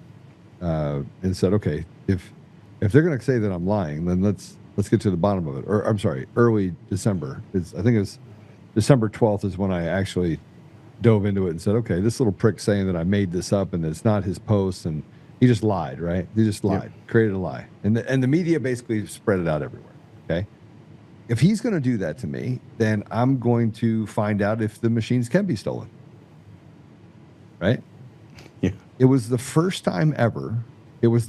and said, okay, if they're going to say that I'm lying, then let's get to the bottom of it. Or I'm sorry, early December. I think it's December 12th is when I actually dove into it and said, okay, this little prick saying that I made this up and it's not his post, and he just lied, right? He just lied, created a lie, and the media basically spread it out everywhere. Okay, if he's going to do that to me, then I'm going to find out if the machines can be stolen. Right? Yeah. It was the first time ever. I want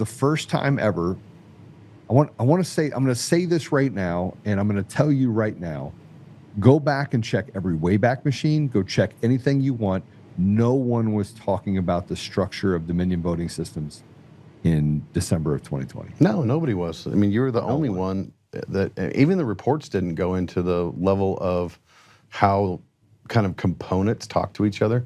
to say, I'm going to say this right now, and I'm going to tell you right now, go back and check every Wayback Machine. Go check anything you want. No one was talking about the structure of Dominion voting systems in December of 2020. No, nobody was. I mean, you were the only one that, even the reports didn't go into the level of how kind of components talk to each other.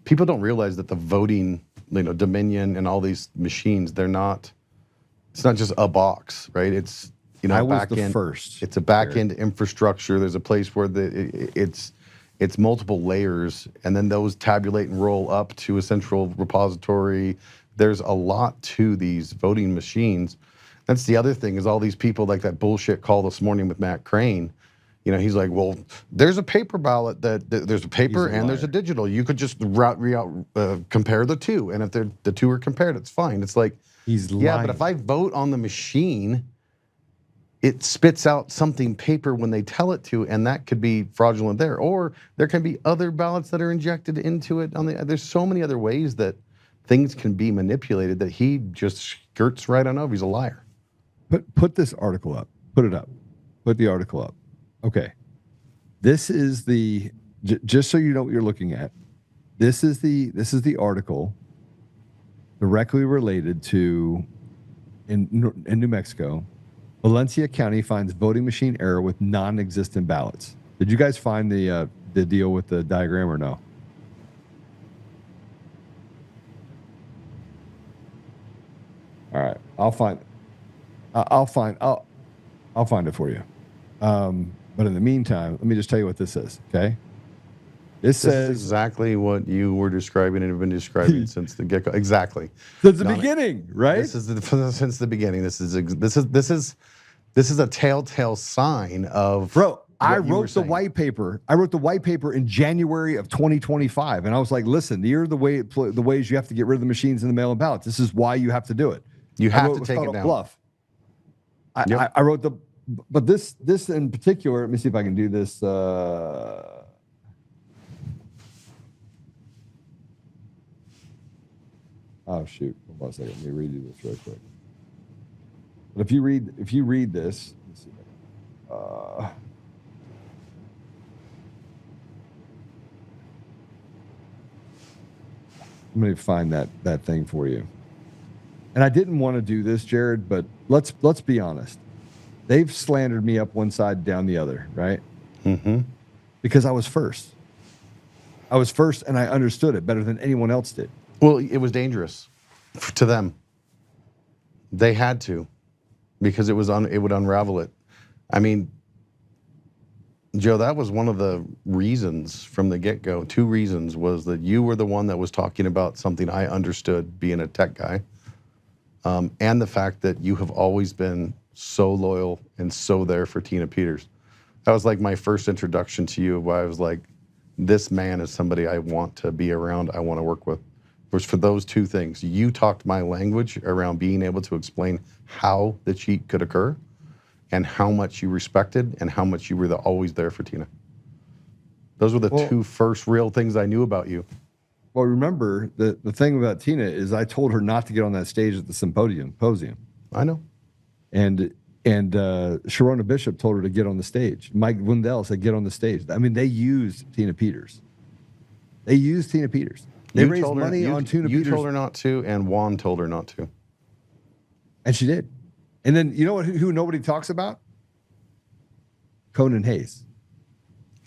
People don't realize that the voting, Dominion and all these machines, it's not just a box, right? It's, I was the first. It's a back end infrastructure. There's a place where it's multiple layers, and then those tabulate and roll up to a central repository. There's a lot to these voting machines. That's the other thing, is all these people, like that bullshit call this morning with Matt Crane. He's like, well, there's a paper ballot there's a paper and there's a digital. You could just compare the two, and if the two are compared, it's fine. It's like, he's lying. Yeah, but if I vote on the machine, it spits out something paper when they tell it to, and that could be fraudulent there. Or there can be other ballots that are injected into it. There's so many other ways that things can be manipulated that he just skirts right on over. He's a liar. Put this article up. Put it up. Put the article up. Okay. This is just so you know what you're looking at. This is the article directly related to in New Mexico. Valencia County finds voting machine error with non-existent ballots. Did you guys find the deal with the diagram or no? All right, I'll find it for you. But in the meantime, let me just tell you what this is. Okay, this says is exactly what you were describing and have been describing since the get-go. Exactly. Since the beginning, right? This is since the beginning. This is a telltale sign of. Bro, I wrote the white paper. I wrote the white paper in January of 2025, and I was like, "Listen, here are the ways you have to get rid of the machines in the mail-in ballots. This is why you have to do it. You have to take it down." Bluff. I wrote but this in particular. Let me see if I can do this. Oh shoot! Hold on a second. Let me redo this real quick. But if you read this, let's see. I'm going to find that thing for you. And I didn't want to do this, Jared, but let's be honest. They've slandered me up one side, down the other, right? Mm-hmm. Because I was first. I was first, and I understood it better than anyone else did. Well, it was dangerous to them. They had to, because it would unravel it. I mean, Joe, that was one of the reasons from the get-go. 2 reasons was that you were the one that was talking about something I understood, being a tech guy, and the fact that you have always been so loyal and so there for Tina Peters. That was like my first introduction to you, where I was like, this man is somebody I want to be around, I want to work with. It was for those 2 things. You talked my language around being able to explain how the cheat could occur, and how much you respected and how much you were always there for Tina. Those were the 2 first real things I knew about you. Well, remember, the thing about Tina is I told her not to get on that stage at the symposium. I know. And Sharona Bishop told her to get on the stage. Mike Wendell said, get on the stage. I mean, they used Tina Peters. They raised money on Tina Peters. You told her not to, and Juan told her not to. And she did. And then, you know who nobody talks about? Conan Hayes.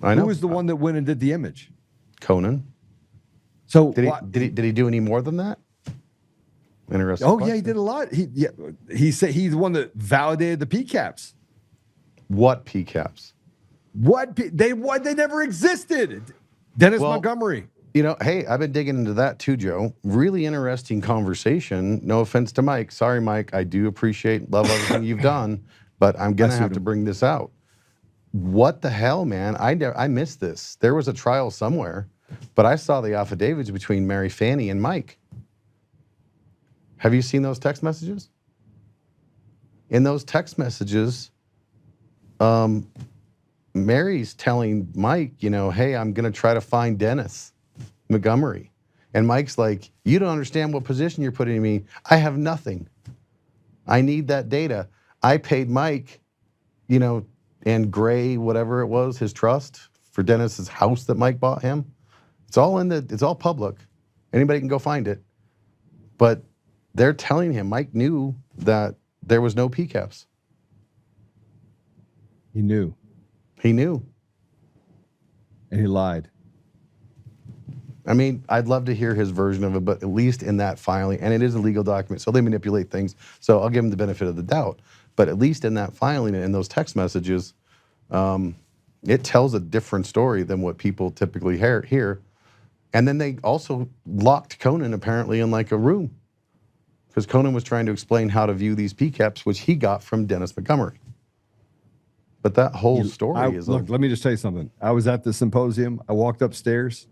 I know. Who was the one that went and did the image? Conan. So did he do any more than that? Interesting. Oh, yeah, he did a lot. He said he's the one that validated the PCAPs. What PCAPs? They never existed. Dennis Montgomery. You know, hey, I've been digging into that too, Joe. Really interesting conversation. No offense to Mike. Sorry, Mike. I do love everything you've done, but I'm going to have to bring this out. What the hell, man? I missed this. There was a trial somewhere, but I saw the affidavits between Mary Fanny and Mike. Have you seen those text messages? In those text messages, Mary's telling Mike, hey, I'm going to try to find Dennis Montgomery. And Mike's like, you don't understand what position you're putting me. I have nothing. I need that data. I paid Mike, and Gray, whatever it was, his trust for Dennis's house that Mike bought him. It's all public. Anybody can go find it. But they're telling him, Mike knew that there was no PCAPs. He knew. And he lied. I mean, I'd love to hear his version of it, but at least in that filing, and it is a legal document, so they manipulate things, so I'll give him the benefit of the doubt. But at least in that filing and in those text messages, it tells a different story than what people typically hear. And then they also locked Conan apparently in like a room, because Conan was trying to explain how to view these PCAPs, which he got from Dennis Montgomery. But that whole story is... Look, let me just tell you something. I was at the symposium. I walked upstairs,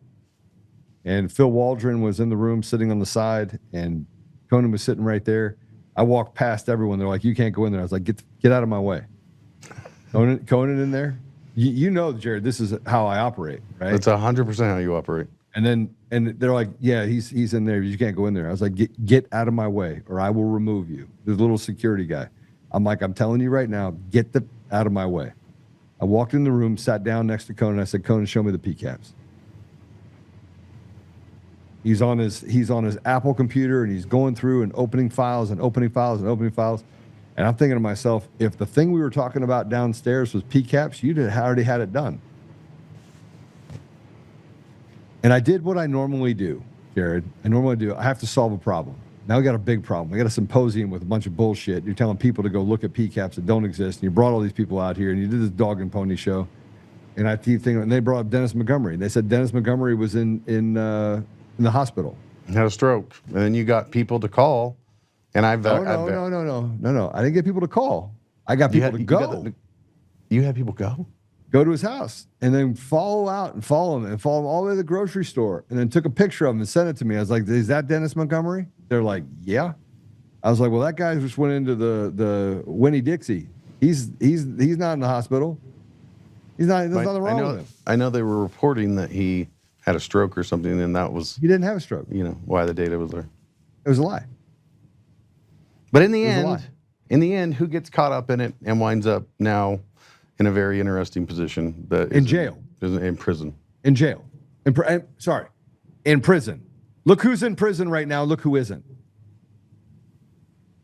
and Phil Waldron was in the room sitting on the side, and Conan was sitting right there. I walked past everyone. They're like, you can't go in there. I was like, get out of my way. Conan in there? You know, Jared, this is how I operate, right? It's 100% how you operate. And they're like, yeah, he's in there. You can't go in there. I was like, get out of my way, or I will remove you. There's a little security guy. I'm like, I'm telling you right now, get out of my way. I walked in the room, sat down next to Conan. I said, Conan, show me the PCAPs. He's on his Apple computer, and he's going through and opening files and opening files and opening files. And I'm thinking to myself, if the thing we were talking about downstairs was PCAPs, you'd have already had it done. And I did what I normally do, Jared. I have to solve a problem. Now we got a big problem. We got a symposium with a bunch of bullshit. You're telling people to go look at PCAPs that don't exist, and you brought all these people out here, and you did this dog and pony show. And I keep thinking, and they brought up Dennis Montgomery. They said Dennis Montgomery was in the hospital. Had a stroke, and then you got people to call. And No. I didn't get people to call. I got people to go. You had people go? Go to his house and then follow him all the way to the grocery store, and then took a picture of him and sent it to me. I was like, is that Dennis Montgomery? They're like, yeah. I was like, well, that guy just went into the Winnie Dixie. He's not in the hospital. There's nothing wrong with him. I know they were reporting that he had a stroke or something, and that was... He didn't have a stroke. Why the data was there. It was a lie. But in the end, who gets caught up in it and winds up now in a very interesting position? In jail. In prison. In jail. In prison. Look who's in prison right now. Look who isn't.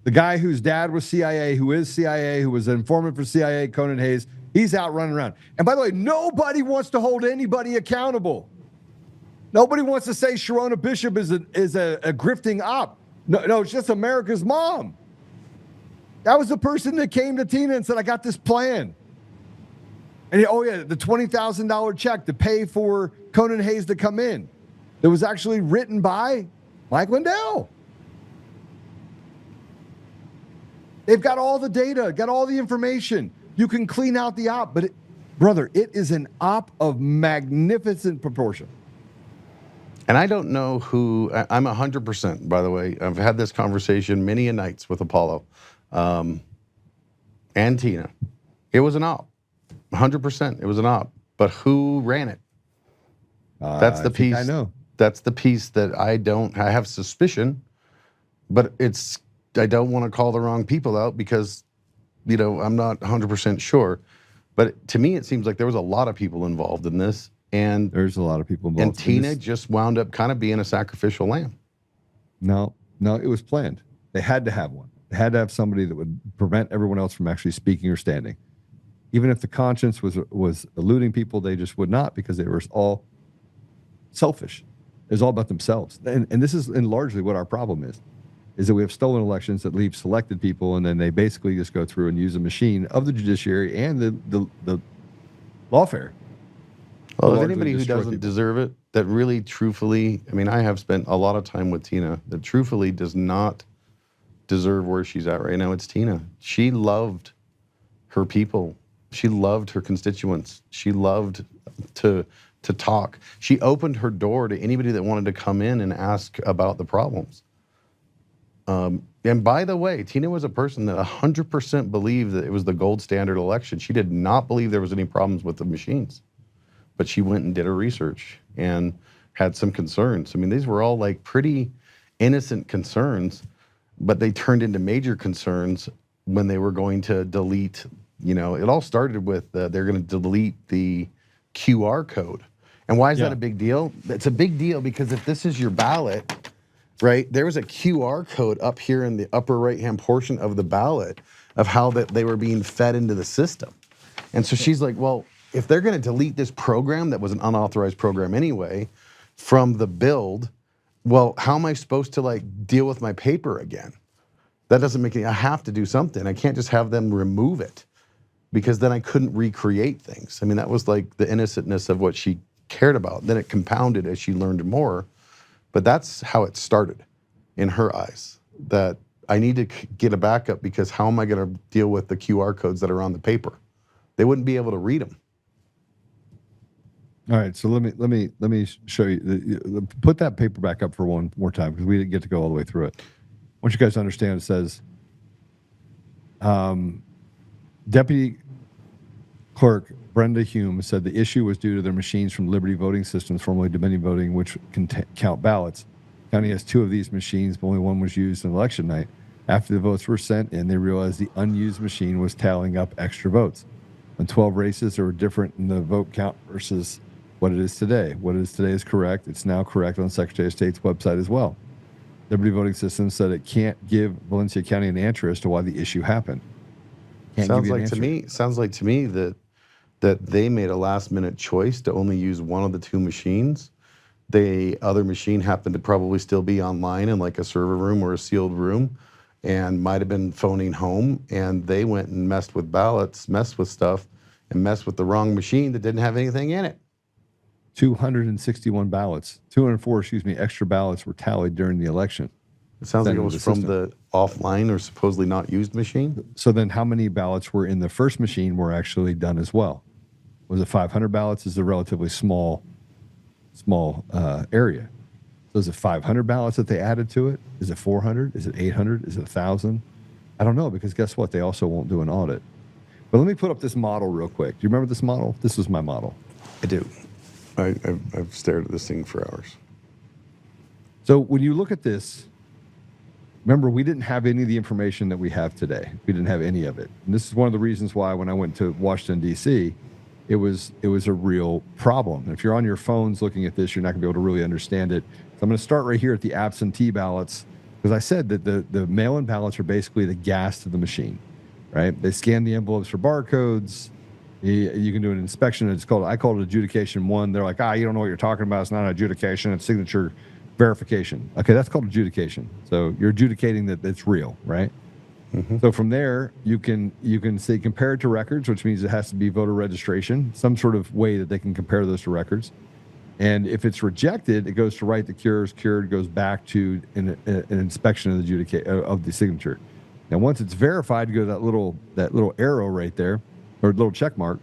The guy whose dad was CIA, who is CIA, who was an informant for CIA, Conan Hayes, he's out running around. And by the way, nobody wants to hold anybody accountable. Nobody wants to say Sharona Bishop is a grifting op. No, it's just America's mom. That was the person that came to Tina and said, I got this plan. And the $20,000 check to pay for Conan Hayes to come in. That was actually written by Mike Lindell. They've got all the data, got all the information. You can clean out the op, but brother, it is an op of magnificent proportion. And I don't know who, I'm 100%, by the way. I've had this conversation many a nights with Apollo and Tina. It was an op. 100%. It was an op. But who ran it? That's the piece. I know. That's the piece that I have suspicion, but I don't want to call the wrong people out because, I'm not 100% sure. But to me, it seems like there was a lot of people involved in this. And there's a lot of people involved. And Tina just wound up kind of being a sacrificial lamb. No, it was planned. They had to have one. They had to have somebody that would prevent everyone else from actually speaking or standing. Even if the conscience was eluding people, they just would not, because they were all selfish. It was all about themselves. And this is largely what our problem is that we have stolen elections that leave selected people, and then they basically just go through and use a machine of the judiciary and the lawfare. Well, if anybody who doesn't deserve it, that really truthfully, I have spent a lot of time with Tina, that truthfully does not deserve where she's at right now, it's Tina. She loved her people. She loved her constituents. She loved to talk. She opened her door to anybody that wanted to come in and ask about the problems. And by the way, Tina was a person that 100% believed that it was the gold standard election. She did not believe there was any problems with the machines. But she went and did her research and had some concerns. These were all like pretty innocent concerns, but they turned into major concerns when they were going to delete, it all started with they're going to delete the QR code. And why is that a big deal? It's a big deal because if this is your ballot, right, there was a QR code up here in the upper right-hand portion of the ballot of how that they were being fed into the system. And so she's like, well, if they're going to delete this program that was an unauthorized program anyway from the build, well, how am I supposed to deal with my paper again? That doesn't make any, I have to do something. I can't just have them remove it because then I couldn't recreate things. That was like the innocentness of what she cared about. Then it compounded as she learned more. But that's how it started in her eyes, that I need to get a backup because how am I going to deal with the QR codes that are on the paper? They wouldn't be able to read them. All right, so let me show you. Put that paper back up for one more time because we didn't get to go all the way through it. I want you guys to understand. It says, Deputy Clerk Brenda Hume said the issue was due to their machines from Liberty Voting Systems, formerly Dominion Voting, which can count ballots. County has 2 of these machines, but only one was used on election night. After the votes were sent in, they realized the unused machine was tallying up extra votes. On 12 races that were different in the vote count versus what it is today. What it is today is correct. It's now correct on the Secretary of State's website as well. Liberty Voting System said it can't give Valencia County an answer as to why the issue happened. Sounds like to me that they made a last minute choice to only use one of the two machines. The other machine happened to probably still be online in like a server room or a sealed room, and might have been phoning home, and they went and messed with ballots, messed with stuff, and messed with the wrong machine that didn't have anything in it. 261 ballots, 204, extra ballots were tallied during the election. It sounds like it was from the offline or supposedly not used machine. So then how many ballots were in the first machine were actually done as well? Was it 500 ballots? Is a relatively small area. So is it 500 ballots that they added to it? Is it 400? Is it 800? Is it 1,000? I don't know, because guess what? They also won't do an audit. But let me put up this model real quick. Do you remember this model? This was my model. I do. I've stared at this thing for hours. So when you look at this, remember, we didn't have any of the information that we have today. We didn't have any of it. And this is one of the reasons why when I went to Washington, D.C., it was a real problem. And if you're on your phones looking at this, you're not going to be able to really understand it. So I'm going to start right here at the absentee ballots, because I said that the mail-in ballots are basically the gas to the machine, right? They scan the envelopes for barcodes. You can do an inspection. I call it adjudication 1. They're like, you don't know what you're talking about. It's not an adjudication. It's signature verification. Okay, that's called adjudication. So you're adjudicating that it's real, right? Mm-hmm. So from there, you can say compare it to records, which means it has to be voter registration, some sort of way that they can compare those to records. And if it's rejected, it goes to write the cures. Cured goes back to an inspection of the signature. Now, once it's verified, you go to that little arrow right there, or little check mark.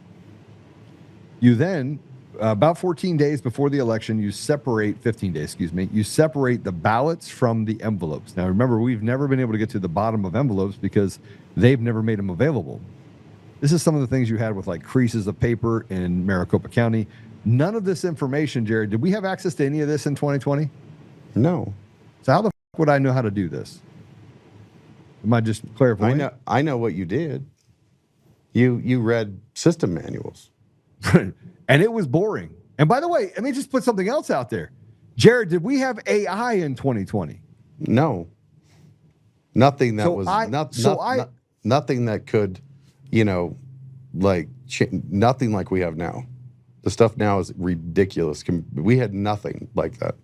You then, about 14 days before the election, you separate, 15 days, excuse me, you separate the ballots from the envelopes. Now, remember, we've never been able to get to the bottom of envelopes because they've never made them available. This is some of the things you had with like creases of paper in Maricopa County. None of this information, Jared, did we have access to any of this in 2020? No. So how the fuck would I know how to do this? Am I just clarifying? I know what you did. You read system manuals. And it was boring. And by the way, let me just put something else out there. Jared, did we have AI in 2020? No. Nothing that nothing that could, nothing like we have now. The stuff now is ridiculous. We had nothing like that.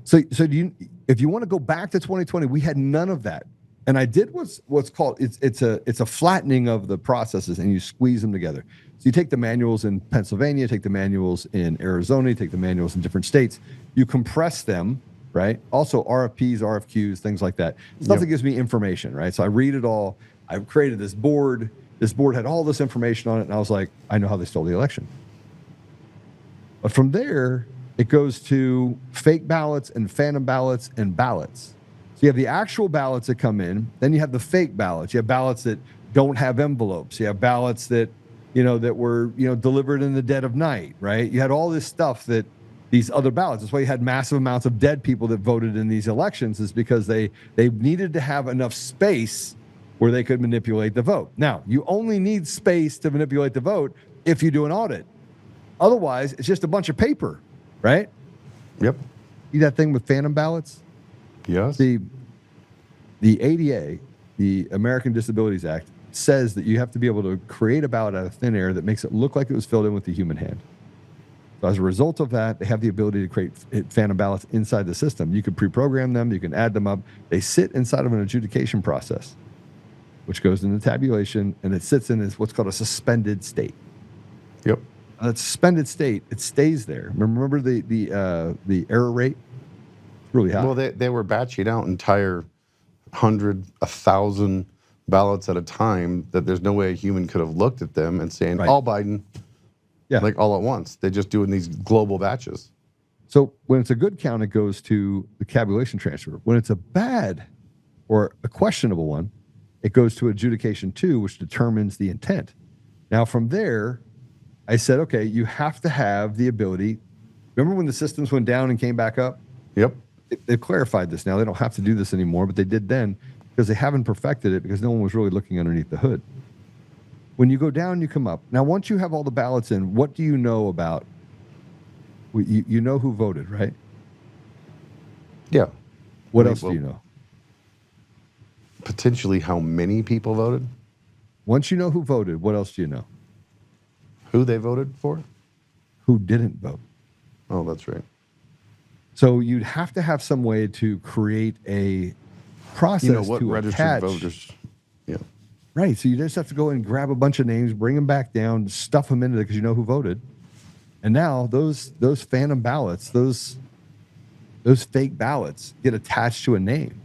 So if you want to go back to 2020, we had none of that. And I did what's called it's a flattening of the processes, and you squeeze them together. So you take the manuals in Pennsylvania, take the manuals in Arizona, you take the manuals in different states, you compress them, right? Also RFPs, RFQs, things like that. Stuff that gives me information, right? So I read it all. I've created this board. This board had all this information on it, and I was like, I know how they stole the election. But from there, it goes to fake ballots and phantom ballots and ballots. So you have the actual ballots that come in, then you have the fake ballots. You have ballots that don't have envelopes. You have ballots that were delivered in the dead of night, right? You had all this stuff that these other ballots. That's why you had massive amounts of dead people that voted in these elections, is because they needed to have enough space where they could manipulate the vote. Now, you only need space to manipulate the vote if you do an audit. Otherwise, it's just a bunch of paper, right? Yep. See that thing with phantom ballots? Yes. The ADA, the American Disabilities Act, says that you have to be able to create a ballot out of thin air that makes it look like it was filled in with the human hand. So as a result of that, they have the ability to create phantom ballots inside the system. You can pre-program them. You can add them up. They sit inside of an adjudication process, which goes into tabulation, and it sits in what's called a suspended state. Yep. That suspended state, it stays there. Remember the error rate? It's really high. Well, they were batching out entire 100, 1,000 ballots at a time that there's no way a human could have looked at them and saying, all Biden, like all at once. They're just doing these global batches. So when it's a good count, it goes to the tabulation transfer. When it's a bad or a questionable one, it goes to adjudication 2, which determines the intent. Now from there, I said, okay, you have to have the ability. Remember when the systems went down and came back up? Yep. They've clarified this now. They don't have to do this anymore, but they did then because they haven't perfected it because no one was really looking underneath the hood. When you go down, you come up. Now, once you have all the ballots in, what do you know about? You know who voted, right? Yeah. What else do you know? Potentially how many people voted? Once you know who voted, what else do you know? Who they voted for? Who didn't vote? Oh, that's right. So you'd have to have some way to create a process You know what to registered attach. voters? Yeah. Right. So you just have to go and grab a bunch of names, bring them back down, stuff them into it because you know who voted. And now those phantom ballots, those fake ballots get attached to a name.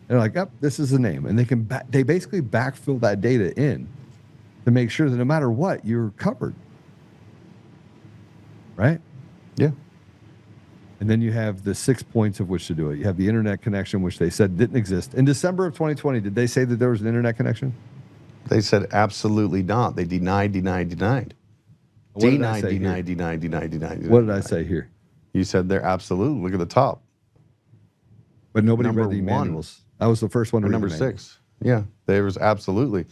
They're like, oh, this is the name. And they basically backfill that data in to make sure that no matter what, you're covered. Right? Yeah. And then you have the 6 points of which to do it. You have the internet connection, which they said didn't exist. In December of 2020, did they say that there was an internet connection? They said absolutely not. They denied. What did I say here? Denied. What did I say here? You said they're absolute. Look at the top. But nobody Number read the one. manuals. I was the first one to Or read number the manuals. 6. Yeah, there was absolutely.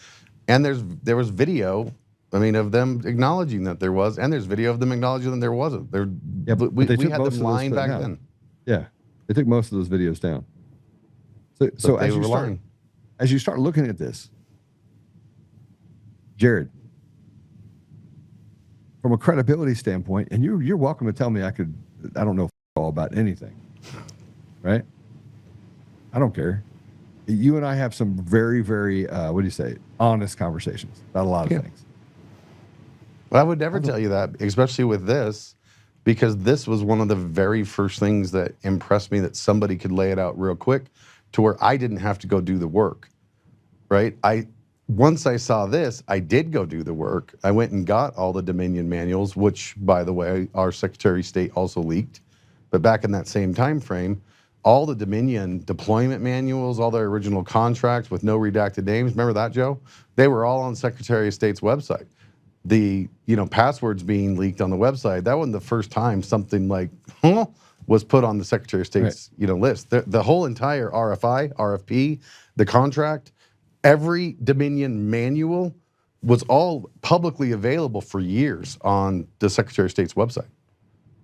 And there was video, of them acknowledging that there was, and there's video of them acknowledging that there wasn't. Yeah, but we they took had most them of those lying back down. then. Yeah, they took most of those videos down. So They as were you lying. start looking at this, Jared, from a credibility standpoint, and you're welcome to tell me I don't know all about anything, right? I don't care. You and I have some very, very, honest conversations about a lot of things. Well, I would never tell you that, especially with this, because this was one of the very first things that impressed me, that somebody could lay it out real quick to where I didn't have to go do the work, right? Once I saw this, I did go do the work. I went and got all the Dominion manuals, which, by the way, our Secretary of State also leaked. But back in that same time frame, all the Dominion deployment manuals, all their original contracts with no redacted names, remember that, Joe? They were all on Secretary of State's website. The passwords being leaked on the website, that wasn't the first time something like was put on the Secretary of State's list. The whole entire RFI, RFP, the contract, every Dominion manual was all publicly available for years on the Secretary of State's website.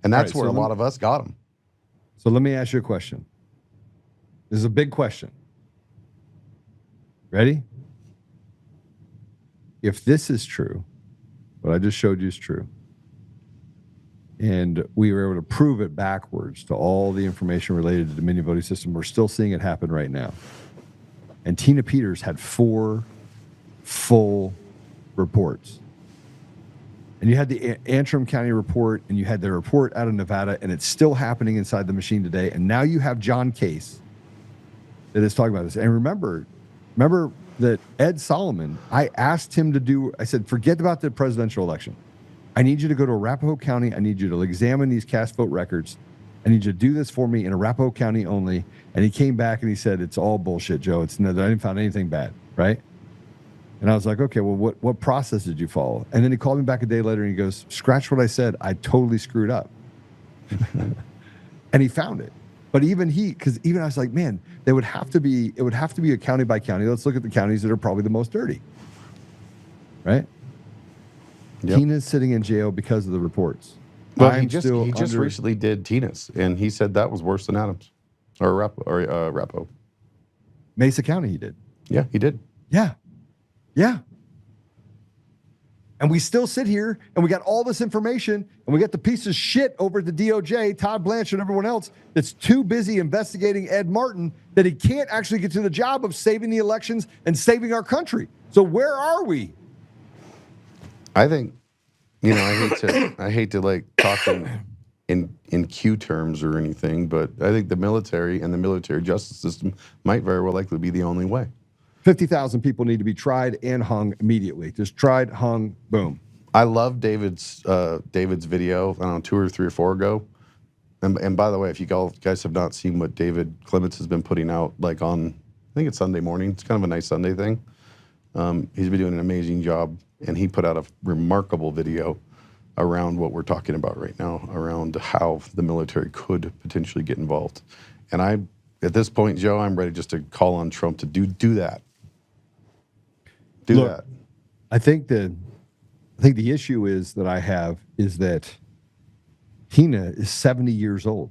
And that's where a lot of us got them. So let me ask you a question. This is a big question. Ready? If this is true, what I just showed you is true, and we were able to prove it backwards to all the information related to the Dominion voting system, we're still seeing it happen right now. And Tina Peters had 4 full reports. And you had the Antrim County report, and you had the report out of Nevada, and it's still happening inside the machine today. And now you have John Case that is talking about this. And remember that Ed Solomon, I asked him I said, forget about the presidential election. I need you to go to Arapahoe County. I need you to examine these cast vote records. I need you to do this for me in Arapahoe County only. And he came back and he said, it's all bullshit, Joe. I didn't find anything bad, right? And I was like, okay, well, what process did you follow? And then he called me back a day later and he goes, scratch what I said. I totally screwed up. And he found it. But because I was like, man, it would have to be a county by county. Let's look at the counties that are probably the most dirty. Right? Yep. Tina's sitting in jail because of the reports. Well, he just recently did Tina's, and he said that was worse than Adams or Arapahoe. Mesa County he did. Yeah, he did. Yeah. Yeah. And we still sit here and we got all this information and we got the piece of shit over at the DOJ, Todd Blanchard and everyone else that's too busy investigating Ed Martin that he can't actually get to the job of saving the elections and saving our country. So where are we? I think, I hate to like talk in Q terms or anything, but I think the military and the military justice system might very well likely be the only way. 50,000 people need to be tried and hung immediately. Just tried, hung, boom. I love David's video, I don't know, 2 or 3 or 4 ago. And by the way, if you guys have not seen what David Clements has been putting out, like on, I think it's Sunday morning. It's kind of a nice Sunday thing. He's been doing an amazing job, and he put out a remarkable video around what we're talking about right now, around how the military could potentially get involved. And at this point, Joe, I'm ready just to call on Trump to do that. Do that. I think the issue is that I have is that Tina is 70 years old.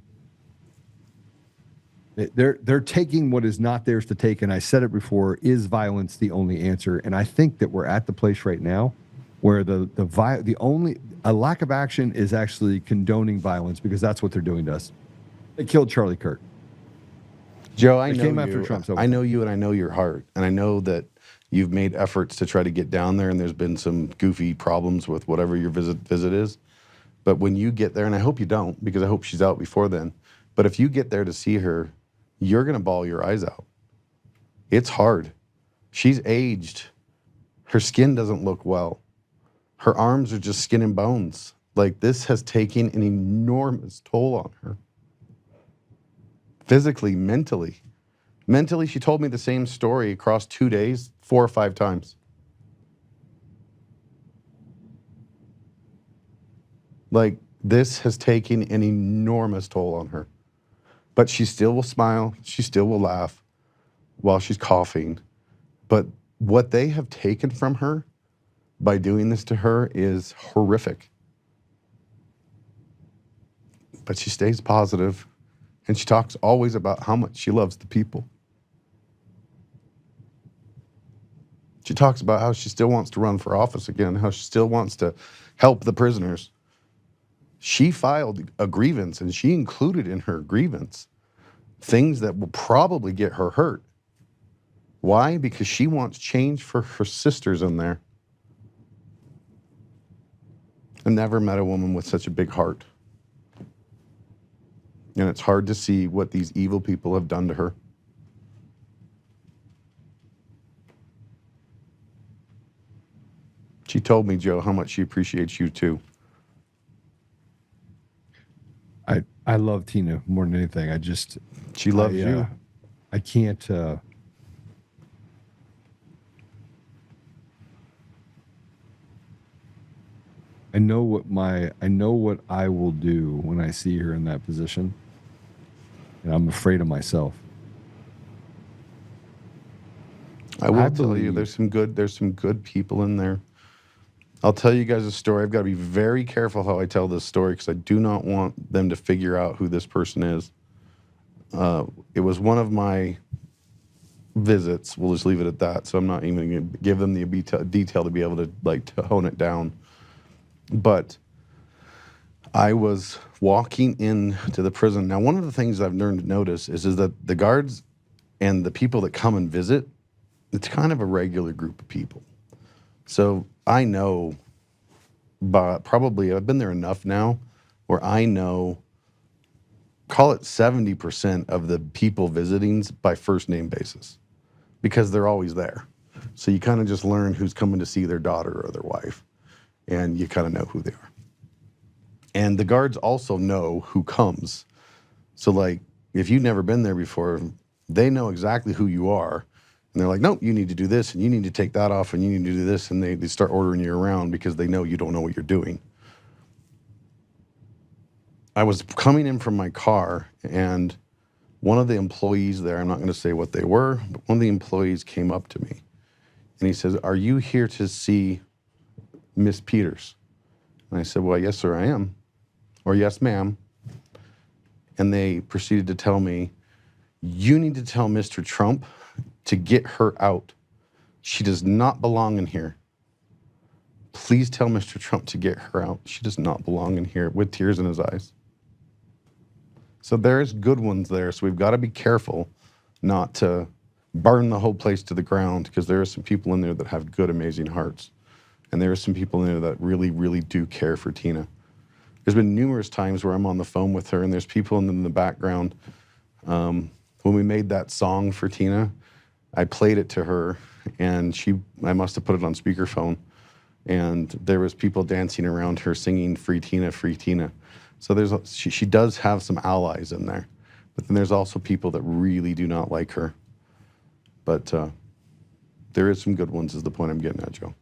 They're taking what is not theirs to take, and I said it before: is violence the only answer? And I think that we're at the place right now where the only a lack of action is actually condoning violence, because that's what they're doing to us. They killed Charlie Kirk. Joe, I They know came you. after Trump's I know you, and I know your heart, and I know that you've made efforts to try to get down there, and there's been some goofy problems with whatever your visit is. But when you get there, and I hope you don't, because I hope she's out before then. But if you get there to see her, you're gonna bawl your eyes out. It's hard. She's aged. Her skin doesn't look well. Her arms are just skin and bones. Like, this has taken an enormous toll on her. Physically, mentally. Mentally, she told me the same story across 2 days, 4 or 5 times. Like, this has taken an enormous toll on her. But she still will smile. She still will laugh while she's coughing. But what they have taken from her by doing this to her is horrific. But she stays positive, and she talks always about how much she loves the people. She talks about how she still wants to run for office again, how she still wants to help the prisoners. She filed a grievance, and she included in her grievance things that will probably get her hurt. Why? Because she wants change for her sisters in there. I never met a woman with such a big heart. And it's hard to see what these evil people have done to her. She told me, Joe, how much she appreciates you too. I love Tina more than anything. She loves you. I can't. I know what I will do when I see her in that position, and I'm afraid of myself. I will tell you, there's some good people in there. I'll tell you guys a story. I've got to be very careful how I tell this story, because I do not want them to figure out who this person is. It was one of my visits. We'll just leave it at that. So I'm not even going to give them the detail to be able to hone it down. But I was walking into the prison. Now, one of the things I've learned to notice is that the guards and the people that come and visit, it's kind of a regular group of people. So I know, but probably I've been there enough now where I know, call it 70% of the people visiting by first name basis, because they're always there. So you kind of just learn who's coming to see their daughter or their wife, and you kind of know who they are. And the guards also know who comes. So, like, if you've never been there before, they know exactly who you are. And they're like, nope, you need to do this, and you need to take that off, and you need to do this. And they start ordering you around because they know you don't know what you're doing. I was coming in from my car, and one of the employees there, I'm not going to say what they were, but one of the employees came up to me. And he says, are you here to see Miss Peters? And I said, well, yes, sir, I am. Or yes, ma'am. And they proceeded to tell me, you need to tell Mr. Trump to get her out. She does not belong in here. Please tell Mr. Trump to get her out. She does not belong in here, with tears in his eyes. So there's good ones there. So we've got to be careful not to burn the whole place to the ground, because there are some people in there that have good, amazing hearts. And there are some people in there that really, really do care for Tina. There's been numerous times where I'm on the phone with her, and there's people in the background. When we made that song for Tina, I played it to her, and I must have put it on speakerphone, and there was people dancing around her singing "Free Tina, Free Tina." So she does have some allies in there, but then there's also people that really do not like her. But there is some good ones, is the point I'm getting at, Joe.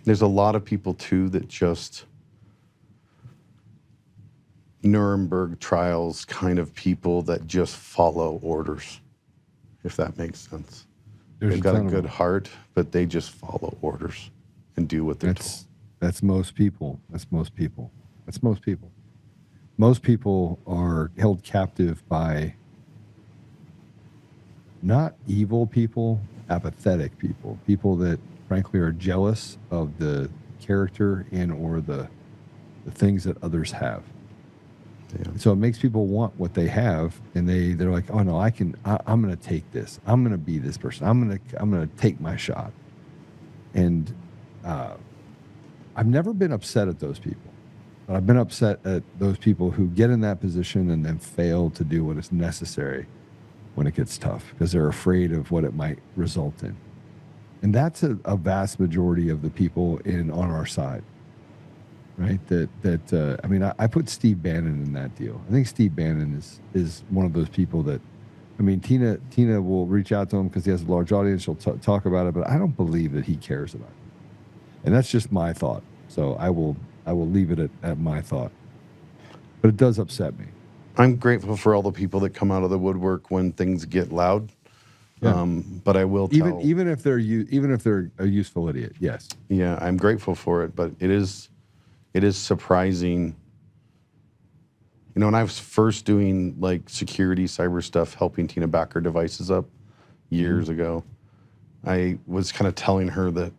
There's a lot of people too that just Nuremberg trials kind of people that just follow orders, if that makes sense. They've got a good heart, but they just follow orders and do what they're told. That's most people. That's most people. That's most people. Most people are held captive by not evil people, apathetic people, people that frankly are jealous of the character and or the things that others have. Yeah. So it makes people want what they have, and they're like, oh no, I'm going to take this. I'm going to be this person. I'm going to take my shot. And I've never been upset at those people, but I've been upset at those people who get in that position and then fail to do what is necessary when it gets tough because they're afraid of what it might result in. And that's a vast majority of the people on our side, right? I mean, I put Steve Bannon in that deal. I think Steve Bannon is one of those people that, I mean, Tina will reach out to him because he has a large audience. She'll talk about it, but I don't believe that he cares about it. And that's just my thought. So I will leave it at my thought. But it does upset me. I'm grateful for all the people that come out of the woodwork when things get loud. Yeah. But I will tell, even if they're a useful idiot, yes. Yeah, I'm grateful for it, but it is surprising. You know, when I was first doing like security cyber stuff, helping Tina back her devices up years ago, I was kind of telling her that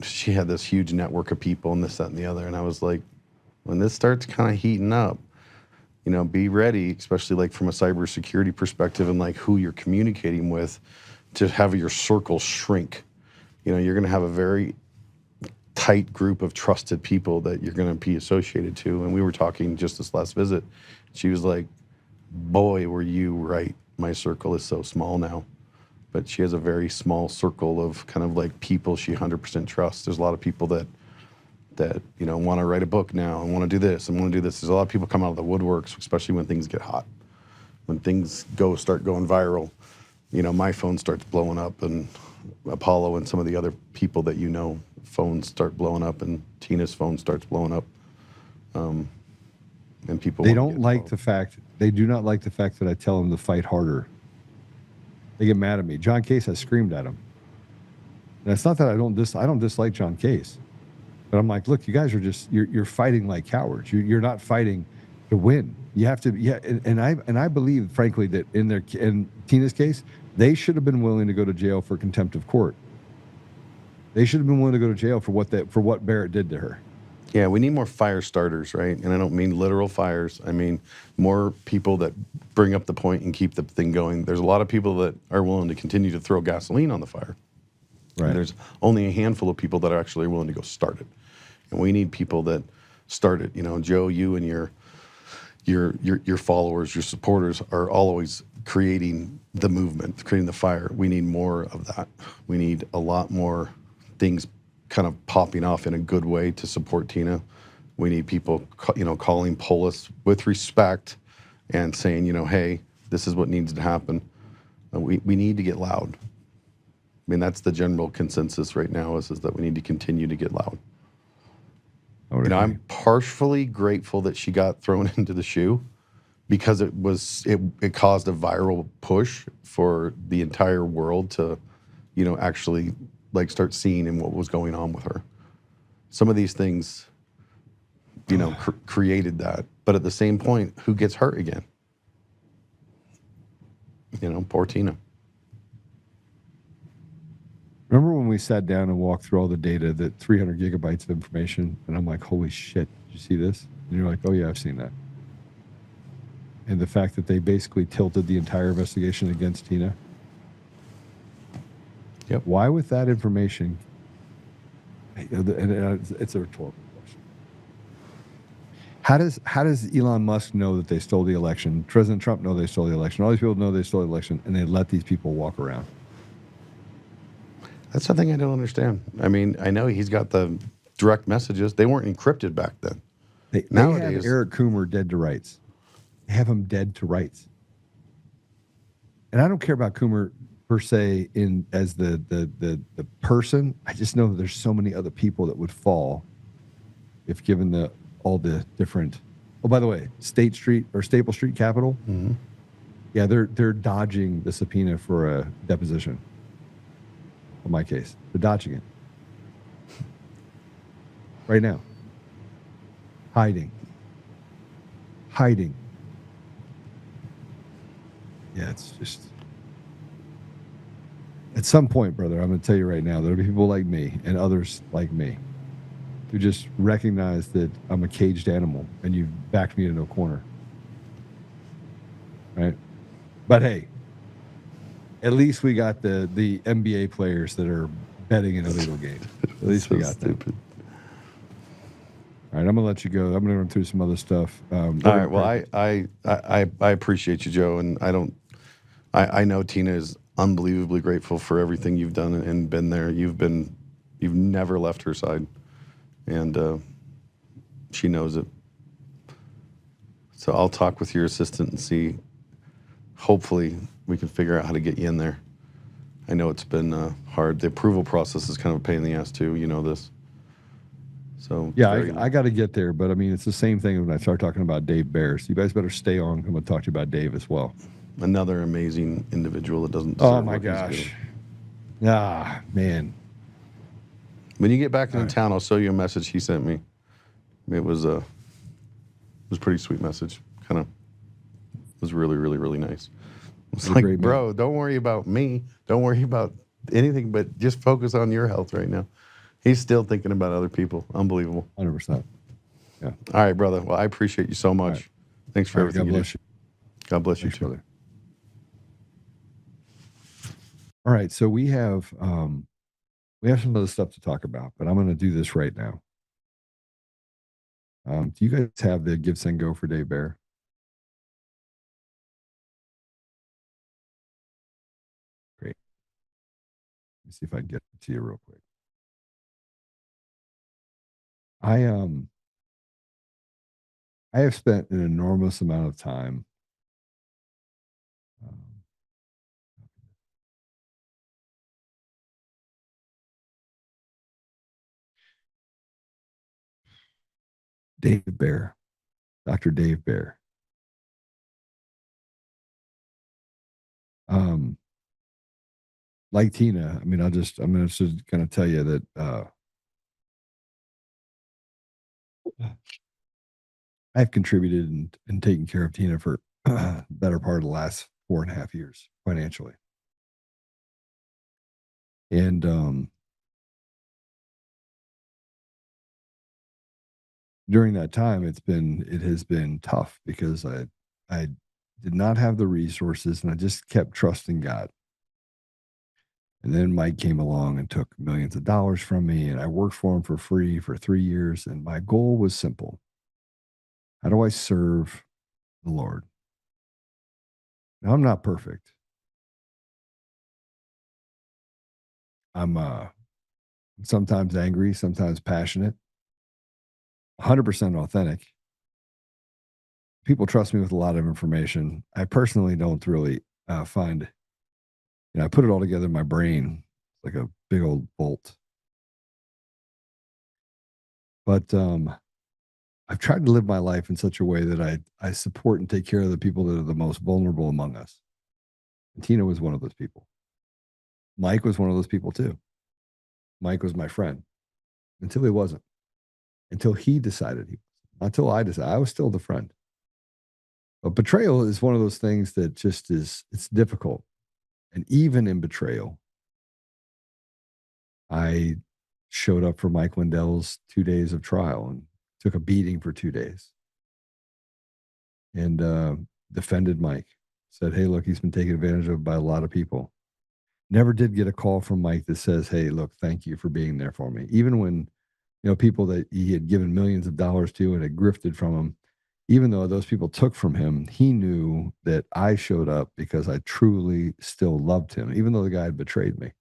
she had this huge network of people and this, that, and the other. And I was like, when this starts kind of heating up, you know, be ready, especially like from a cybersecurity perspective and like who you're communicating with, to have your circle shrink. You know, you're going to have a very tight group of trusted people that you're going to be associated to. And we were talking just this last visit. She was like, boy, were you right. My circle is so small now. But she has a very small circle of kind of like people she 100% trusts. There's a lot of people that you know, want to write a book now and want to do this and want to do this. There's a lot of people come out of the woodworks, especially when things get hot. When things start going viral, you know, my phone starts blowing up, and Apollo and some of the other people that you know, phones start blowing up, and Tina's phone starts blowing up. And people they don't like the fact, they do not like the fact that I tell them to fight harder. They get mad at me. John Case, I screamed at him. And it's not that I don't dislike John Case. But I'm like, look, you guys are just, you're fighting like cowards. You're not fighting to win. You have to, yeah. And I believe, frankly, that in Tina's case, they should have been willing to go to jail for contempt of court. They should have been willing to go to jail for what Barrett did to her. Yeah, we need more fire starters, right? And I don't mean literal fires. I mean more people that bring up the point and keep the thing going. There's a lot of people that are willing to continue to throw gasoline on the fire. Right. And there's only a handful of people that are actually willing to go start it. And we need people that start it. You know, Joe, you and your followers, your supporters are always creating the movement, creating the fire. We need more of that. We need a lot more things kind of popping off in a good way to support Tina. We need people, you know, calling Polis with respect and saying, you know, hey, this is what needs to happen. We need to get loud. I mean, that's the general consensus right now is that we need to continue to get loud. You know, I'm partially grateful that she got thrown into the shoe because it caused a viral push for the entire world to, you know, actually like start seeing in what was going on with her. Some of these things, you know, created that. But at the same point, who gets hurt again? You know, poor Tina. Remember when we sat down and walked through all the data, that 300 gigabytes of information, and I'm like, holy shit, did you see this? And you're like, oh yeah, I've seen that. And the fact that they basically tilted the entire investigation against Tina. Yep. Why with that information? And it's a rhetorical question. How does Elon Musk know that they stole the election? President Trump know they stole the election. All these people know they stole the election, and they let these people walk around. That's something I don't understand. I mean, I know he's got the direct messages. They weren't encrypted back then. They have Eric Coomer dead to rights. They have him dead to rights. And I don't care about Coomer per se as the person. I just know that there's so many other people that would fall if given all the different Oh, by the way, State Street or Staple Street Capitol. Mm-hmm. Yeah, they're dodging the subpoena for a deposition. In my case, they're dodging it right now. Hiding. Yeah, it's just at some point, brother, I'm going to tell you right now, there'll be people like me and others like me who just recognize that I'm a caged animal and you backed me into a corner. Right? But hey, at least we got the NBA players that are betting in illegal games. At least we got stupid. them. All right, I'm gonna let you go. I'm gonna run through some other stuff. All right. Well, I appreciate you, Joe, and I know Tina is unbelievably grateful for everything you've done and been there. You've never left her side, and she knows it. So I'll talk with your assistant and see. Hopefully, we can figure out how to get you in there. I know it's been hard. The approval process is kind of a pain in the ass too. You know this. So yeah, I got to get there, but I mean, it's the same thing when I start talking about Dave Bears. You guys better stay on. I'm going to talk to you about Dave as well. Another amazing individual that doesn't. Oh my gosh! Ah, man. When you get back into town, I'll show you a message he sent me. It was a pretty sweet message. Kind of was really, really, really nice. It's like, bro, don't worry about me. Don't worry about anything, but just focus on your health right now. He's still thinking about other people. Unbelievable. 100%. Yeah. All right, brother. Well, I appreciate you so much. Right. Thanks for everything. God bless you. God bless you too. Brother. All right, so we have some other stuff to talk about, but I'm going to do this right now. Do you guys have the Give, Send, Go for Dave Bear? Great. Let me see if I can get it to you real quick. I have spent an enormous amount of time Dave Bear, Dr. Dave Bear. Like Tina, I mean, I'm just going to tell you that I've contributed and taken care of Tina for better part of the last 4.5 years financially. And during that time, it has been tough because I did not have the resources and I just kept trusting God. And then Mike came along and took millions of dollars from me, and I worked for him for free for 3 years. And my goal was simple. How do I serve the Lord? Now, I'm not perfect. I'm sometimes angry, sometimes passionate, 100% authentic. People trust me with a lot of information. I personally don't really find, I put it all together in my brain like a big old bolt. But I've tried to live my life in such a way that I support and take care of the people that are the most vulnerable among us. And Tina was one of those people. Mike was one of those people too. Mike was my friend until he wasn't. Until he decided he was. Until I decided. I was still the friend. But betrayal is one of those things that just it's difficult. And even in betrayal, I showed up for Mike Lindell's 2 days of trial and took a beating for 2 days. And defended Mike. Said, hey, look, he's been taken advantage of by a lot of people. Never did get a call from Mike that says, hey, look, thank you for being there for me. Even when, people that he had given millions of dollars to and had grifted from him, even though those people took from him, he knew that I showed up because I truly still loved him, even though the guy had betrayed me.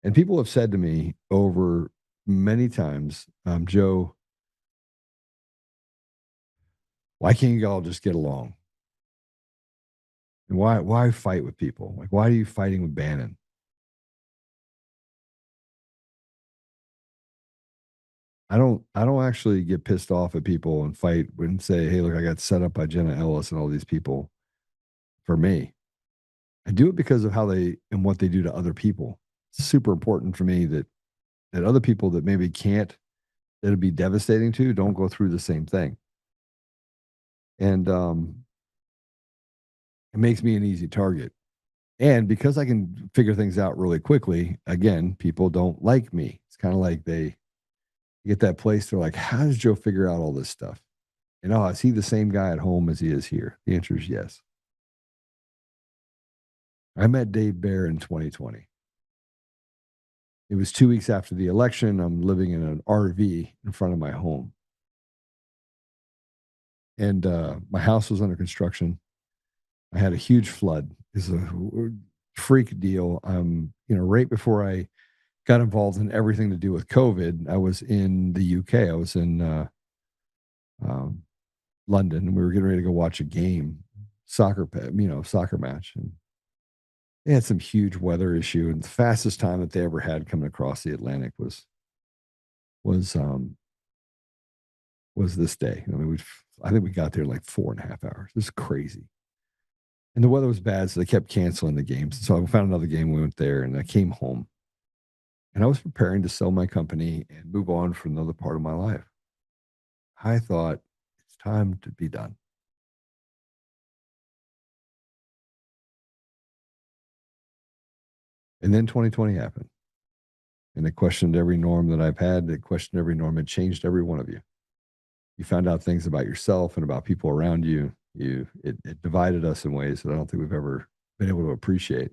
And people have said to me over many times, Joe, why can't you all just get along? And why fight with people? Like, why are you fighting with Bannon? I don't actually get pissed off at people and fight and say, hey, look, I got set up by Jenna Ellis and all these people for me. I do it because of how they and what they do to other people. It's super important for me that other people that maybe can't, that'd be devastating to, don't go through the same thing. And it makes me an easy target. And because I can figure things out really quickly, again, people don't like me. It's kind of like they get that place, they're like, how does Joe figure out all this stuff? And is he the same guy at home as he is here? The answer is yes. I met Dave Bear in 2020. It was 2 weeks after the election. I'm living in an RV in front of my home. And my house was under construction. I had a huge flood. It's a freak deal. Right before I got involved in everything to do with COVID, I was in the UK. I was in London, and we were getting ready to go watch a game, soccer match. And they had some huge weather issue, and the fastest time that they ever had coming across the Atlantic was this day. I think we got there in like 4.5 hours. It was crazy. And the weather was bad, so they kept canceling the games. So I found another game. We went there, and I came home. And I was preparing to sell my company and move on for another part of my life. I thought, it's time to be done. And then 2020 happened. And it questioned every norm that I've had. It questioned every norm. It changed every one of you. You found out things about yourself and about people around you. It divided us in ways that I don't think we've ever been able to appreciate.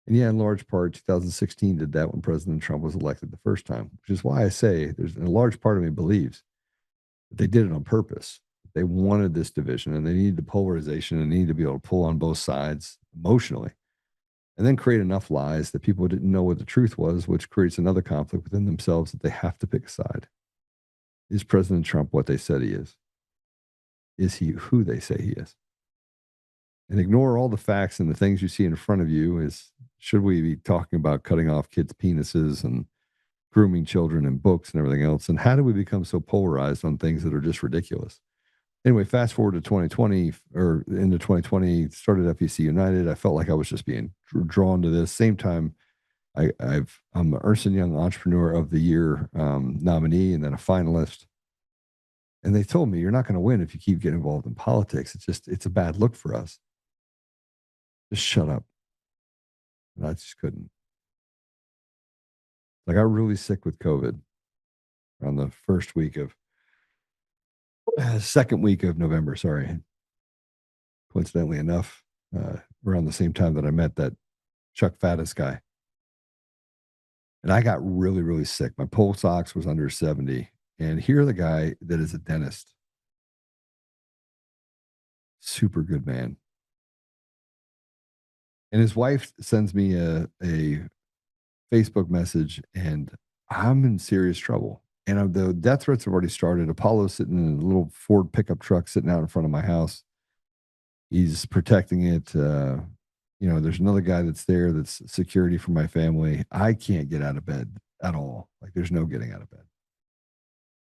And yeah, in large part, 2016 did that when President Trump was elected the first time, which is why I say there's a large part of me believes that they did it on purpose. They wanted this division, and they needed the polarization, and they needed to be able to pull on both sides emotionally, and then create enough lies that people didn't know what the truth was, which creates another conflict within themselves that they have to pick a side. Is President Trump what they said he is? Is he who they say he is? And ignore all the facts and the things you see in front of you. Should we be talking about cutting off kids' penises and grooming children and books and everything else? And how do we become so polarized on things that are just ridiculous? Anyway, fast forward to 2020 or into 2020, started FEC United. I felt like I was just being drawn to this. Same time, I'm an Ernst & Young Entrepreneur of the Year nominee and then a finalist. And they told me, you're not going to win if you keep getting involved in politics. It's a bad look for us. Just shut up. And I just couldn't. I got really sick with COVID around the second week of November, sorry. Coincidentally enough, around the same time that I met that Chuck Faddis guy. And I got really, really sick. My pulse ox was under 70. And here the guy that is a dentist. Super good man. And his wife sends me a Facebook message, and I'm in serious trouble. And the death threats have already started. Apollo's sitting in a little Ford pickup truck sitting out in front of my house. He's protecting it. There's another guy that's there that's security for my family. I can't get out of bed at all. Like, there's no getting out of bed.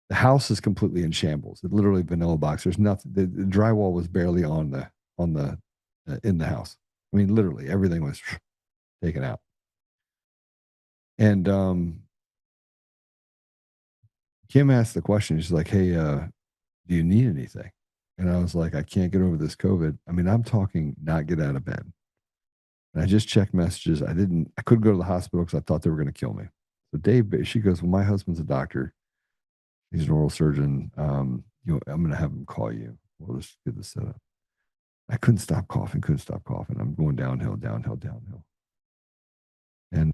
The house is completely in shambles. It's literally vanilla box. There's nothing. The drywall was barely in the house. I mean, literally everything was taken out. And Kim asked the question. She's like, "Hey, do you need anything?" And I was like, "I can't get over this COVID." I mean, I'm talking not get out of bed. And I just checked messages. I couldn't go to the hospital because I thought they were going to kill me. So she goes, "Well, my husband's a doctor. He's an oral surgeon. I'm going to have him call you. We'll just get this set up." I couldn't stop coughing. I'm going downhill. And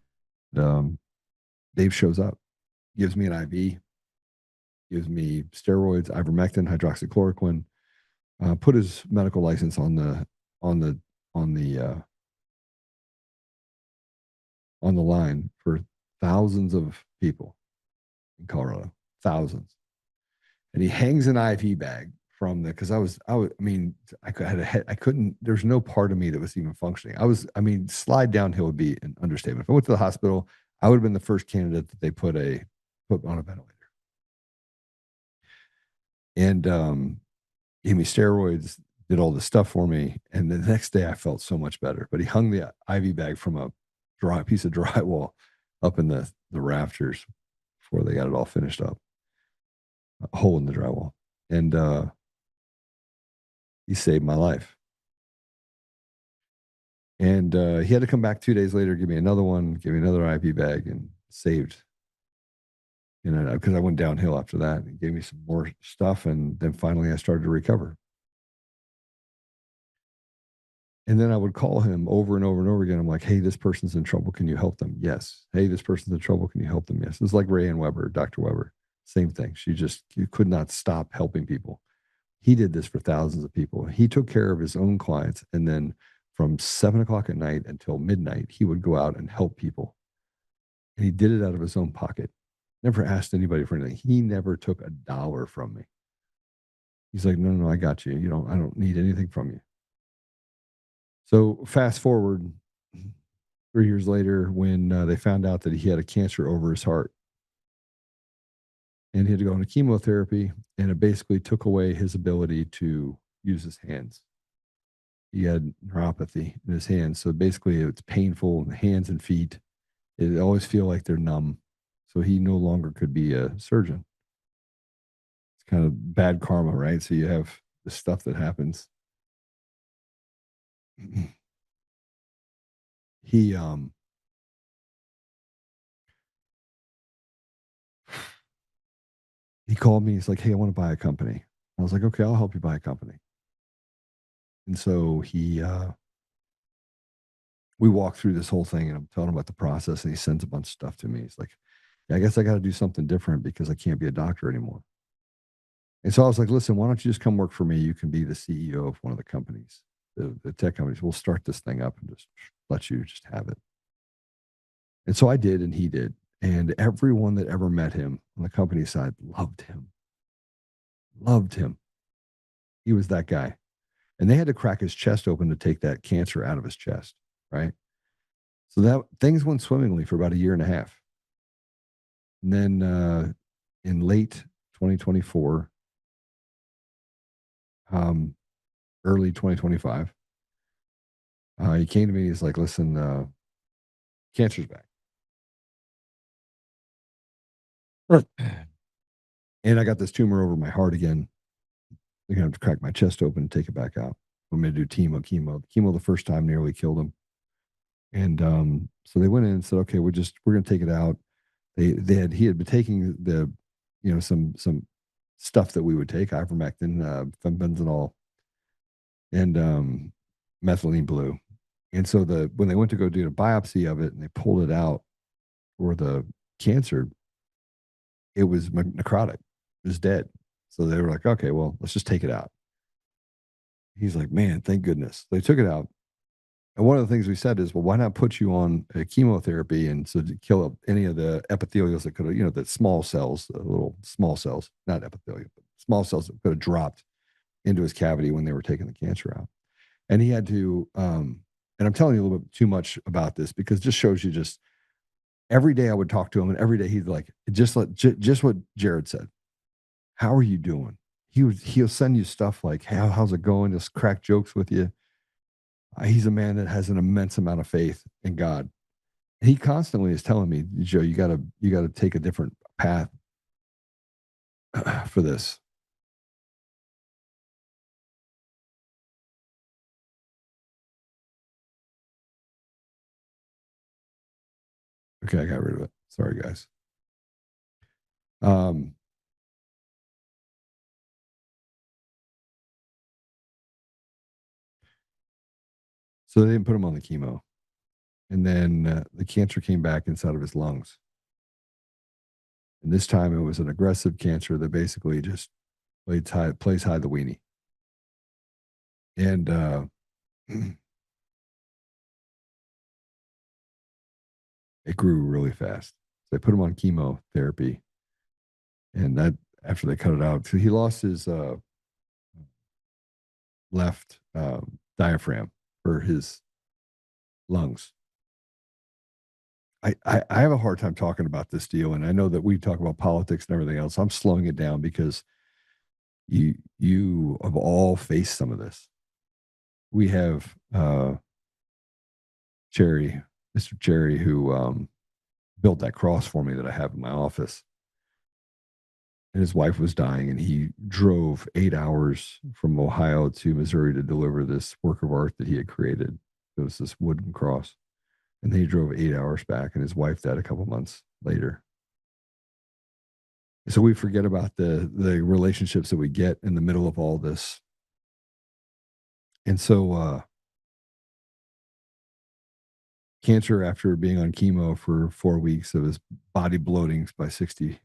Dave shows up, gives me an IV, gives me steroids, ivermectin, hydroxychloroquine, put his medical license on the line for thousands of people in Colorado, thousands. And he hangs an IV bag from because I couldn't, there's no part of me that was even functioning. Slide downhill would be an understatement. If I went to the hospital, I would have been the first candidate that they put on a ventilator. and gave me steroids, did all this stuff for me. And the next day I felt so much better. But he hung the IV bag from a piece of drywall up in the rafters before they got it all finished up, a hole in the drywall. And he saved my life. And he had to come back 2 days later, give me another one, give me another IV bag, and saved. You know, because I went downhill after that. He gave me some more stuff, and then finally I started to recover. And then I would call him over and over and over again. I'm like, hey, this person's in trouble. Can you help them? Yes. Hey, this person's in trouble. Can you help them? Yes. It's like Ray Ann Weber, Dr. Weber. Same thing. You could not stop helping people. He did this for thousands of people. He took care of his own clients. And then from 7 o'clock at night until midnight, he would go out and help people. And he did it out of his own pocket. Never asked anybody for anything. He never took $1 from me. He's like, no, I got you. I don't need anything from you. So fast forward 3 years later, when they found out that he had a cancer over his heart, and he had to go into chemotherapy, and it basically took away his ability to use his hands. He had neuropathy in his hands, so basically it's painful in the hands and feet. It always feel like they're numb, so he no longer could be a surgeon. It's kind of bad karma, right? So you have the stuff that happens. He called me. He's like, hey, I want to buy a company. I was like, okay, I'll help you buy a company. And so we walked through this whole thing, and I'm telling him about the process, and he sends a bunch of stuff to me. He's like, yeah, I guess I got to do something different because I can't be a doctor anymore. And so I was like, listen, why don't you just come work for me? You can be the CEO of one of the companies, the tech companies. We'll start this thing up and just let you just have it. And so I did, and he did. And everyone that ever met him on the company side loved him. Loved him. He was that guy. And they had to crack his chest open to take that cancer out of his chest, right? So that things went swimmingly for about 1.5 years. And then in late 2024, early 2025, he came to me. He's like, listen, cancer's back. And I got this tumor over my heart again. They're going to have to crack my chest open and take it back out. I'm going to do chemo. Chemo the first time nearly killed him. And so they went in and said, okay, we're going to take it out. He had been taking some stuff that we would take, ivermectin, fenbendazole, and methylene blue. And so when they went to go do a biopsy of it and they pulled it out for the cancer, it was necrotic. It was dead. So they were like, okay, well, let's just take it out. He's like, man, thank goodness. They took it out. And one of the things we said is, well, why not put you on a chemotherapy and so to kill up any of the epithelials that could have, the small cells, the little small cells, not epithelial, but small cells that could have dropped into his cavity when they were taking the cancer out. And he had to, and I'm telling you a little bit too much about this because it just shows you every day I would talk to him, and every day he'd like, just what Jared said. How are you doing? He'll send you stuff like, hey, how's it going? Just crack jokes with you. He's a man that has an immense amount of faith in God. He constantly is telling me, Joe, you gotta take a different path for this. Okay, I got rid of it. Sorry, guys. So they didn't put him on the chemo. And then the cancer came back inside of his lungs. And this time it was an aggressive cancer that basically just plays hide the weenie. And it grew really fast. So they put him on chemotherapy. And that after they cut it out, so he lost his left diaphragm for his lungs. I have a hard time talking about this deal, and I know that we talk about politics and everything else. I'm slowing it down because you have all faced some of this. We have Cherry, Mr. Cherry, who built that cross for me that I have in my office. And his wife was dying, and he drove 8 hours from Ohio to Missouri to deliver this work of art that he had created. It was this wooden cross. And then he drove 8 hours back, and his wife died a couple months later. So we forget about the relationships that we get in the middle of all this. And so cancer, after being on chemo for 4 weeks, of his body bloating by 60,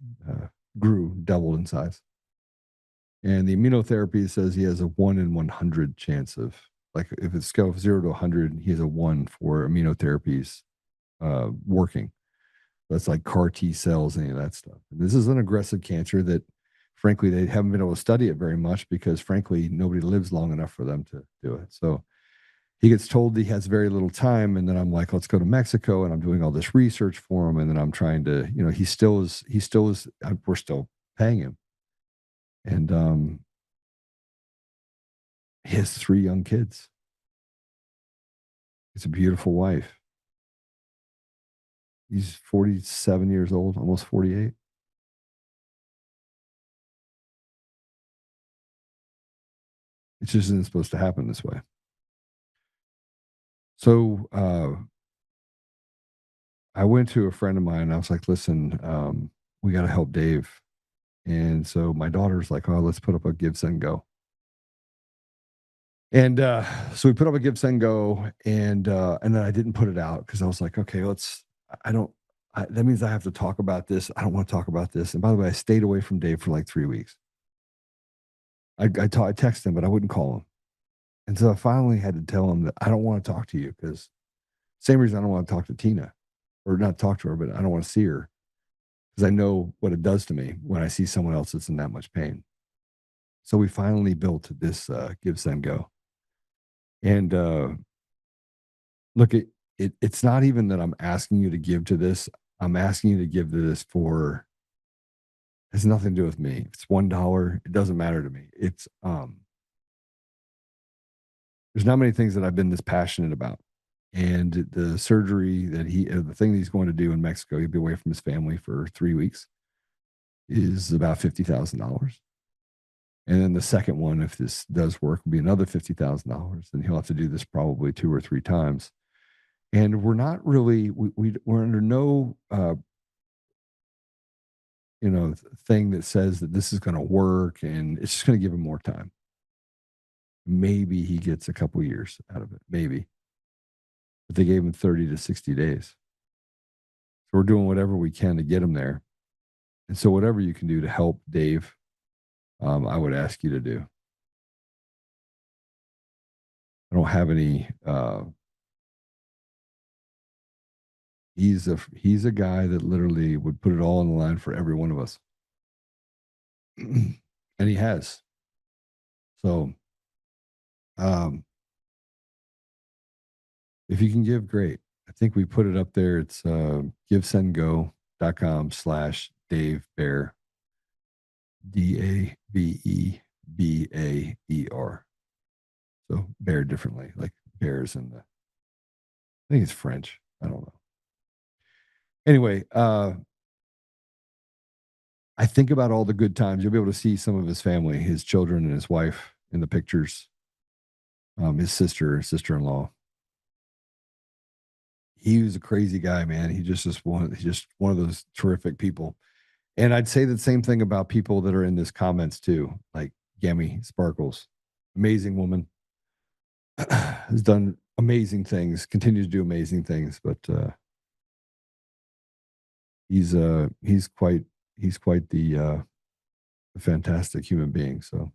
grew, doubled in size. And the immunotherapy says he has a 1 in 100 chance of, like, if it's scale of 0 to 100, he has a 1 for immunotherapies working. That's like CAR T cells, any of that stuff. And this is an aggressive cancer that, frankly, they haven't been able to study it very much because, frankly, nobody lives long enough for them to do it. So he gets told he has very little time, and then I'm like, let's go to Mexico, and I'm doing all this research for him, and then I'm trying to, he still is, we're still paying him. And he has 3 young kids. He's a beautiful wife. He's 47 years old, almost 48. It just isn't supposed to happen this way. So I went to a friend of mine, and I was like, listen, we got to help Dave. And so my daughter's like, oh, let's put up a Give, Send, Go. And so we put up a Give, Send, Go, and then I didn't put it out because I was like, okay, that means I have to talk about this. I don't want to talk about this. And by the way, I stayed away from Dave for like 3 weeks. I texted him, but I wouldn't call him. And so I finally had to tell him that I don't want to talk to you, because same reason I don't want to talk to Tina, or not talk to her, but I don't want to see her, because I know what it does to me when I see someone else that's in that much pain. So we finally built this Give, Send, Go. And look, it's not even that I'm asking you to give to this. I'm asking you to give to this for, it has nothing to do with me. If it's $1, it doesn't matter to me. It's there's not many things that I've been this passionate about. And the surgery that the thing that he's going to do in Mexico, he'll be away from his family for 3 weeks, is about $50,000. And then the second one, if this does work, will be another $50,000. And he'll have to do this probably 2 or 3 times. And we're not really, we're under no, thing that says that this is going to work, and it's just going to give him more time. Maybe he gets a couple years out of it, maybe. But they gave him 30 to 60 days. So we're doing whatever we can to get him there. And so whatever you can do to help Dave, I would ask you to do. I don't have any, he's a guy that literally would put it all on the line for every one of us. And he has. So, if you can give, great. I think we put it up there. It's givesendgo.com/Dave Bear, DAVEBAER. So bear differently, like bears in the, I think it's French. I don't know. Anyway, I think about all the good times. You'll be able to see some of his family, his children and his wife in the pictures. His sister-in-law. He was a crazy guy, man. He's just one of those terrific people. And I'd say the same thing about people that are in this comments too, like Gammy Sparkles, amazing woman, has done amazing things, continues to do amazing things, but he's quite the fantastic human being. So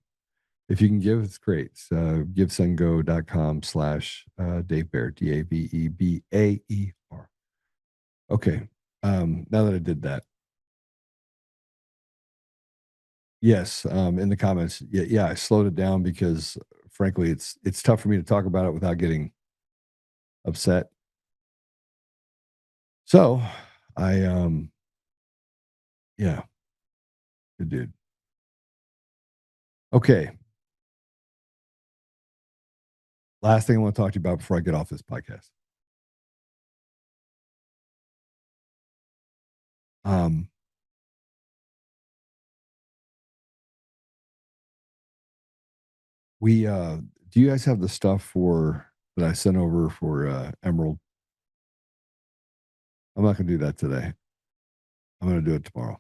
if you can give, it's great. Givesendgo.com/Dave Bear, DAVEBAER. Okay. Now that I did that. Yes, in the comments. Yeah, I slowed it down because frankly, it's tough for me to talk about it without getting upset. So yeah, good dude. Okay. Last thing I want to talk to you about before I get off this podcast. Do you guys have the stuff that I sent over for Emerald? I'm not going to do that today. I'm going to do it tomorrow.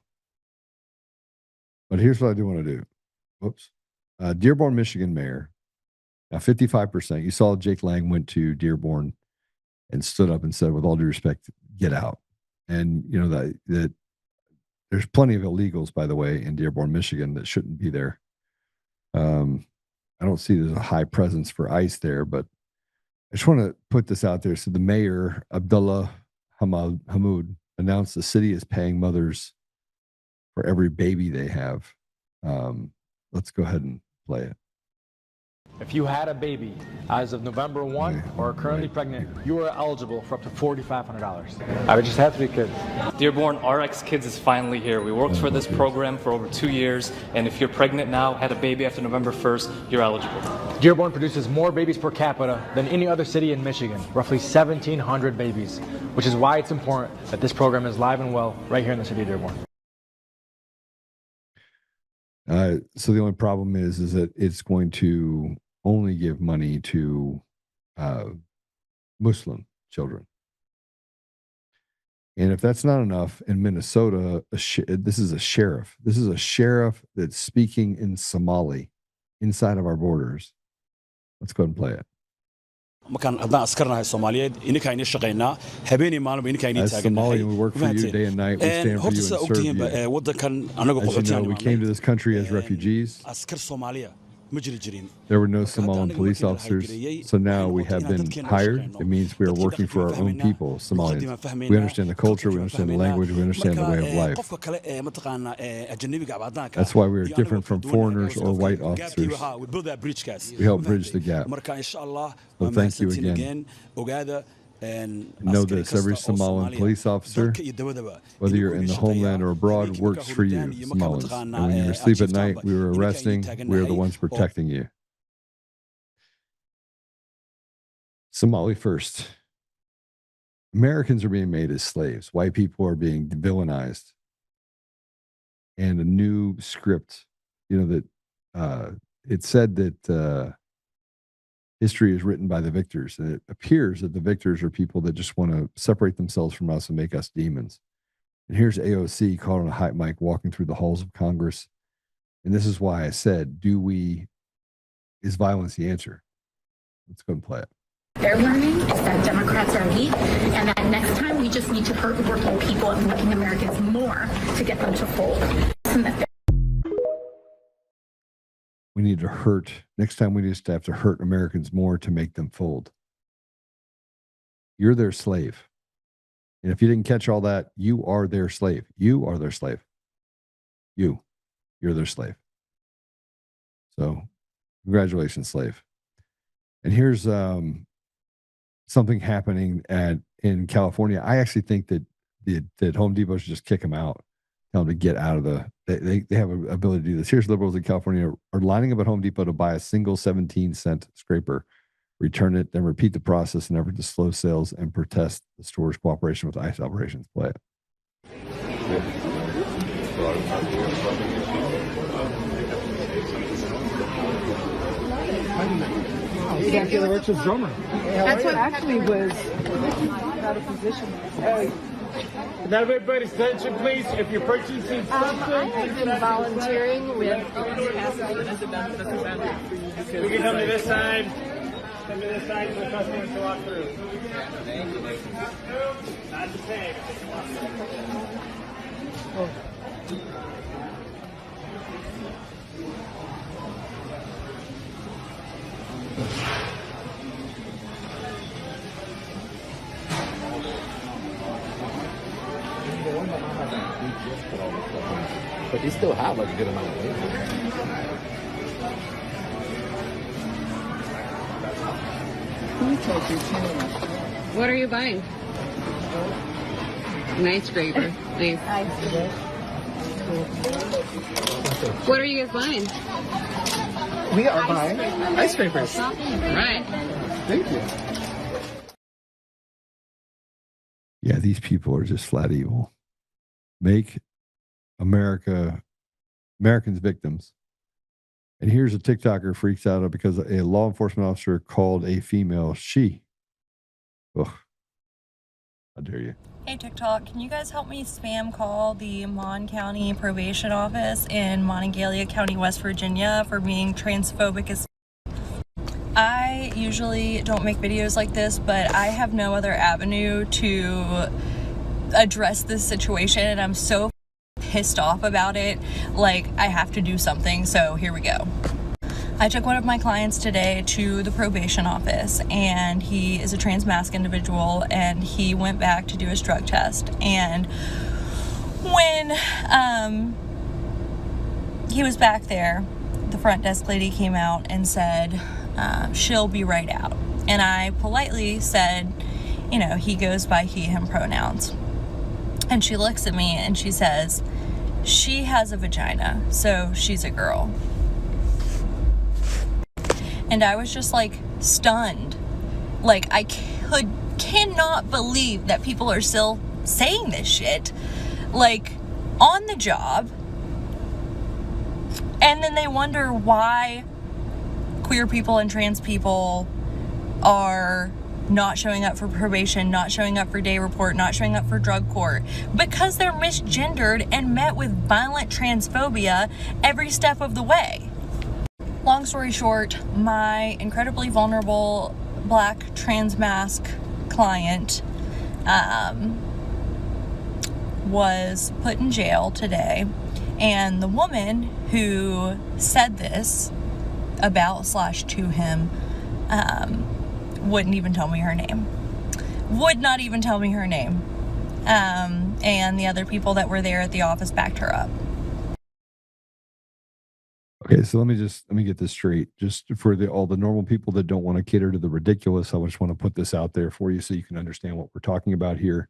But here's what I do want to do. Whoops. Dearborn, Michigan mayor. Now, 55%. You saw Jake Lang went to Dearborn and stood up and said, with all due respect, get out. And, you know, that there's plenty of illegals, by the way, in Dearborn, Michigan that shouldn't be there. I don't see there's a high presence for ICE there, but I just want to put this out there. So the mayor, Abdullah Hamoud, announced the city is paying mothers for every baby they have. Let's go ahead and play it. If you had a baby as of November 1 or are currently pregnant, you are eligible for up to $4,500. I would just have 3 kids. Dearborn RX Kids is finally here. We worked for this program for over 2 years, and if you're pregnant now, had a baby after November 1st, you're eligible. Dearborn produces more babies per capita than any other city in Michigan, roughly 1,700 babies, which is why it's important that this program is live and well right here in the city of Dearborn. So the only problem is that it's going to only give money to Muslim children. And if that's not enough, in Minnesota, this is a sheriff. This is a sheriff that's speaking in Somali inside of our borders. Let's go ahead and play it. As Somali, we work for you day and night. We stand for you and serve you. As you know, we came to this country as refugees. There were no Somalian police officers, so now we have been hired. It means we are working for our own people, Somalians. We understand the culture, we understand the language, we understand the way of life. That's why we are different from foreigners or white officers. We help bridge the gap. So thank you again. And know this, every Somalian police officer, whether you're in the homeland or abroad, works for you, Somalians. And when you're asleep at night, we were arresting, we are the ones protecting you. Somali first. Americans are being made as slaves. White people are being villainized. And a new script, you know, that it said that history is written by the victors, and it appears that the victors are people that just want to separate themselves from us and make us demons. And here's AOC caught on a hot mic walking through the halls of Congress. And this is why I said, is violence the answer? Let's go and play it. They're learning is that Democrats are weak, and that next time we just need to hurt working people and working Americans more to get them to fold. We need to hurt. Next time we just have to hurt Americans more to make them fold. You're their slave. And if you didn't catch all that, you are their slave. You are their slave. You're their slave. So congratulations, slave. And here's something happening in California. I actually think that Home Depot should just kick them out. Tell them to get out of they have an ability to do this. Here's liberals in California are lining up at Home Depot to buy a single 17-cent scraper, return it, then repeat the process in an effort to slow sales and protest the store's cooperation with ICE operations. Play it. Dracula Richard's drummer. That's what actually was out of position. Can everybody's attention, please? If you're purchasing something, I have been volunteering with. We can come to this side. Come to this side for the customers to walk through. Not the same. But they still have like a good amount of weight. What are you buying? Nice scraper. Nice. What are you guys buying? We are buying ice scrapers. Right. Thank you. Yeah, these people are just flat evil. Make Americans victims. And here's a TikToker freaks out because a law enforcement officer called a female she. Ugh. How dare you? Hey TikTok, can you guys help me spam call the Mon County Probation Office in Monongalia County, West Virginia for being transphobic as I usually don't make videos like this, but I have no other avenue to address this situation and I'm so pissed off about it. Like, I have to do something, so here we go. I took one of my clients today to the probation office, and he is a trans mask individual, and he went back to do his drug test. And when he was back there, the front desk lady came out and said, she'll be right out. And I politely said, you know, he goes by he, him pronouns. And she looks at me and she says, she has a vagina, so she's a girl. And I was just like stunned. Like, I cannot believe that people are still saying this shit, like, on the job. And then they wonder why queer people and trans people are not showing up for probation, not showing up for day report, not showing up for drug court, because they're misgendered and met with violent transphobia every step of the way. Long story short, my incredibly vulnerable black trans mask client was put in jail today, and the woman who said this about / to him wouldn't even tell me her name. Would not even tell me her name. And the other people that were there at the office backed her up. Okay, so let me get this straight. Just for all the normal people that don't want to cater to the ridiculous, I just want to put this out there for you so you can understand what we're talking about here.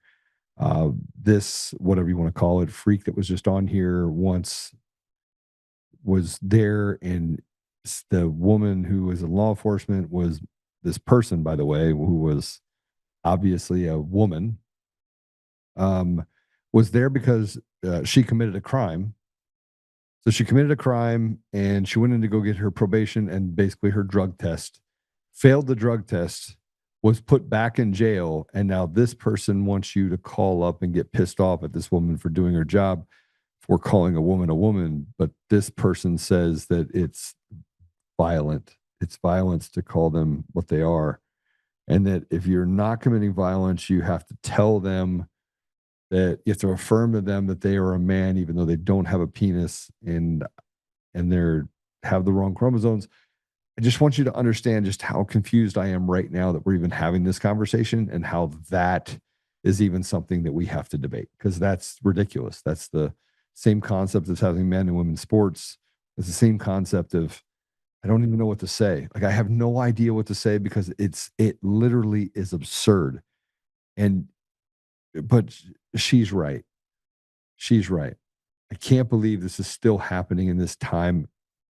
This, whatever you want to call it, freak that was just on here once was there, and the woman who was in law enforcement was this person, by the way, who was obviously a woman, was there because she committed a crime. So she committed a crime and she went in to go get her probation and basically her drug test, failed the drug test, was put back in jail. And now this person wants you to call up and get pissed off at this woman for doing her job, for calling a woman. But this person says that it's violent. It's violence to call them what they are. And that if you're not committing violence, you have to tell them that you have to affirm to them that they are a man, even though they don't have a penis and they're have the wrong chromosomes. I just want you to understand just how confused I am right now that we're even having this conversation, and how that is even something that we have to debate, because that's ridiculous. That's the same concept as having men and women sports. It's the same concept of, I don't even know what to say. Like, I have no idea what to say because it literally is absurd. But she's right. She's right. I can't believe this is still happening in this time,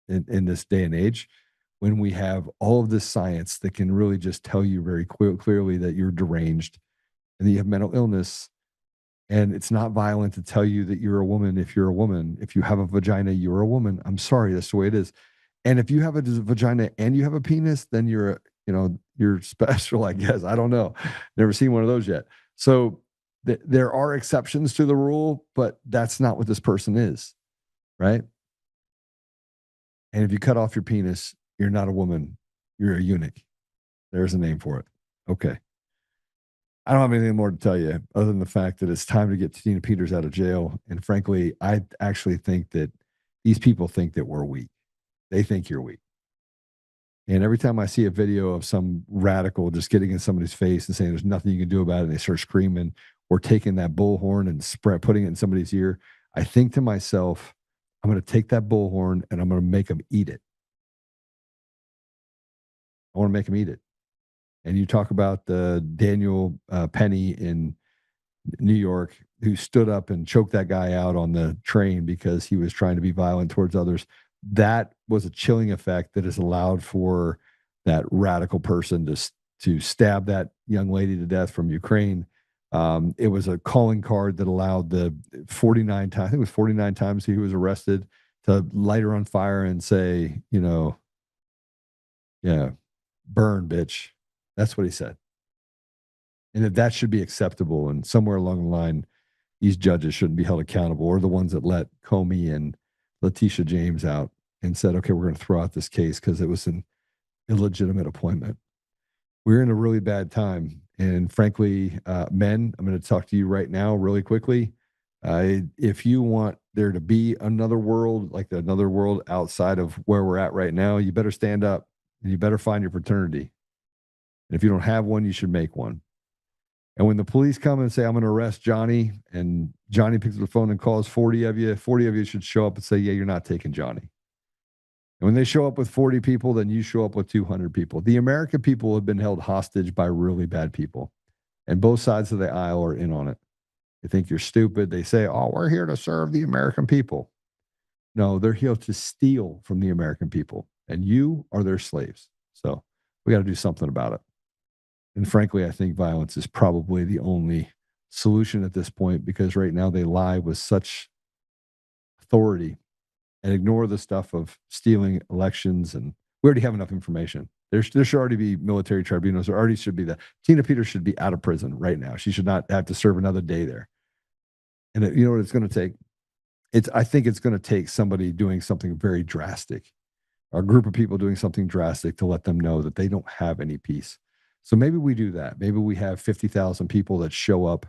in this day and age, when we have all of this science that can really just tell you very clearly that you're deranged and that you have mental illness. And it's not violent to tell you that you're a woman if you're a woman. If you have a vagina, you're a woman. I'm sorry, that's the way it is. And if you have a vagina and you have a penis, then you're special, I guess. I don't know. Never seen one of those yet. So there are exceptions to the rule, but that's not what this person is, right? And if you cut off your penis, you're not a woman. You're a eunuch. There's a name for it. Okay. I don't have anything more to tell you other than the fact that it's time to get Tina Peters out of jail. And frankly, I actually think that these people think that we're weak. They think you're weak. And every time I see a video of some radical just getting in somebody's face and saying there's nothing you can do about it, and they start screaming, or taking that bullhorn and putting it in somebody's ear, I think to myself, I'm going to take that bullhorn and I'm going to make them eat it. I want to make them eat it. And you talk about Daniel Penny in New York, who stood up and choked that guy out on the train because he was trying to be violent towards others. that was a chilling effect that has allowed for that radical person to stab that young lady to death from Ukraine. It was a calling card that allowed the 49 times, I think it was 49 times he was arrested, to light her on fire and say, you know, yeah, burn, bitch. That's what he said. And that should be acceptable. And somewhere along the line, these judges shouldn't be held accountable, or the ones that let Comey and Letitia James out and said, okay, we're going to throw out this case because it was an illegitimate appointment. We're in a really bad time. And frankly, men, I'm going to talk to you right now really quickly. If you want there to be another world, like another world outside of where we're at right now, you better stand up and you better find your fraternity. And if you don't have one, you should make one. And when the police come and say, I'm going to arrest Johnny, and Johnny picks up the phone and calls 40 of you should show up and say, yeah, you're not taking Johnny. And when they show up with 40 people, then you show up with 200 people. The American people have been held hostage by really bad people. And both sides of the aisle are in on it. They think you're stupid. They say, oh, we're here to serve the American people. No, they're here to steal from the American people. And you are their slaves. So we got to do something about it. And frankly, I think violence is probably the only solution at this point, because right now they lie with such authority and ignore the stuff of stealing elections. And we already have enough information. There should already be military tribunals. There already should be Tina Peters should be out of prison right now. She should not have to serve another day there. And you know what it's going to take? I think it's going to take somebody doing something very drastic, a group of people doing something drastic to let them know that they don't have any peace. So maybe we do that. Maybe we have 50,000 people that show up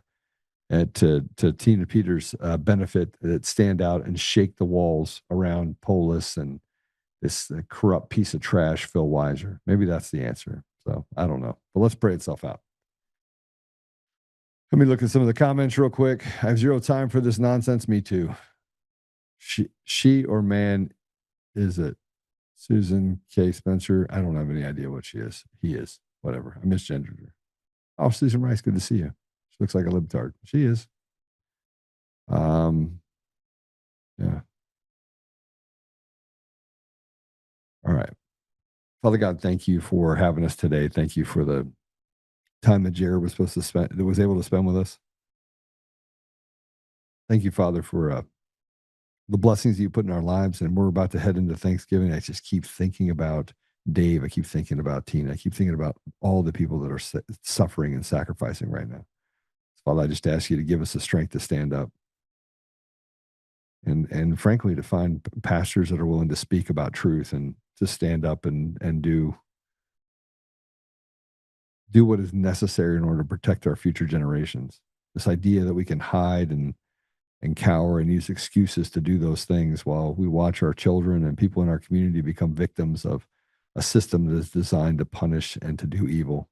to Tina Peters' benefit, that stand out and shake the walls around Polis and this corrupt piece of trash, Phil Weiser. Maybe that's the answer. So I don't know, but let's pray itself out. Let me look at some of the comments real quick. I have zero time for this nonsense. Me too. She or man is it? Susan K. Spencer. I don't have any idea what she is. He is. Whatever. I misgendered her. Oh, Susan Rice, good to see you. She looks like a libtard. She is. Yeah. All right. Father God, thank you for having us today. Thank you for the time that Jared was supposed to spend, that was able to spend with us. Thank you, Father, for the blessings that you put in our lives. And we're about to head into Thanksgiving. I just keep thinking about Dave. I keep thinking about Tina. I keep thinking about all the people that are suffering and sacrificing right now. Father, I just ask you to give us the strength to stand up. And frankly, to find pastors that are willing to speak about truth and to stand up and do what is necessary in order to protect our future generations. This idea that we can hide and cower and use excuses to do those things while we watch our children and people in our community become victims of a system that is designed to punish and to do evil.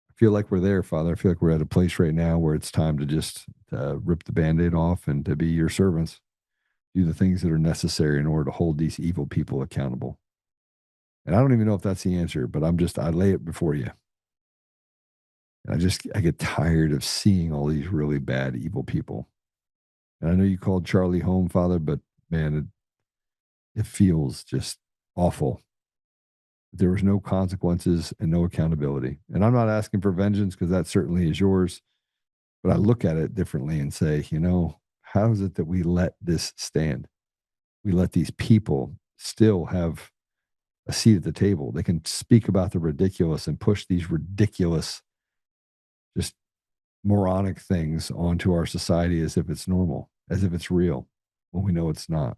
I feel like we're there, Father. I feel like we're at a place right now where it's time to just rip the Band-Aid off and to be your servants, do the things that are necessary in order to hold these evil people accountable. And I don't even know if that's the answer, but I lay it before you. And I get tired of seeing all these really bad, evil people. And I know you called Charlie home, Father, but man, it feels just awful. There was no consequences and no accountability. And I'm not asking for vengeance, because that certainly is yours. But I look at it differently and say, how is it that we let this stand? We let these people still have a seat at the table. They can speak about the ridiculous and push these ridiculous, just moronic things onto our society as if it's normal, as if it's real, when we know it's not.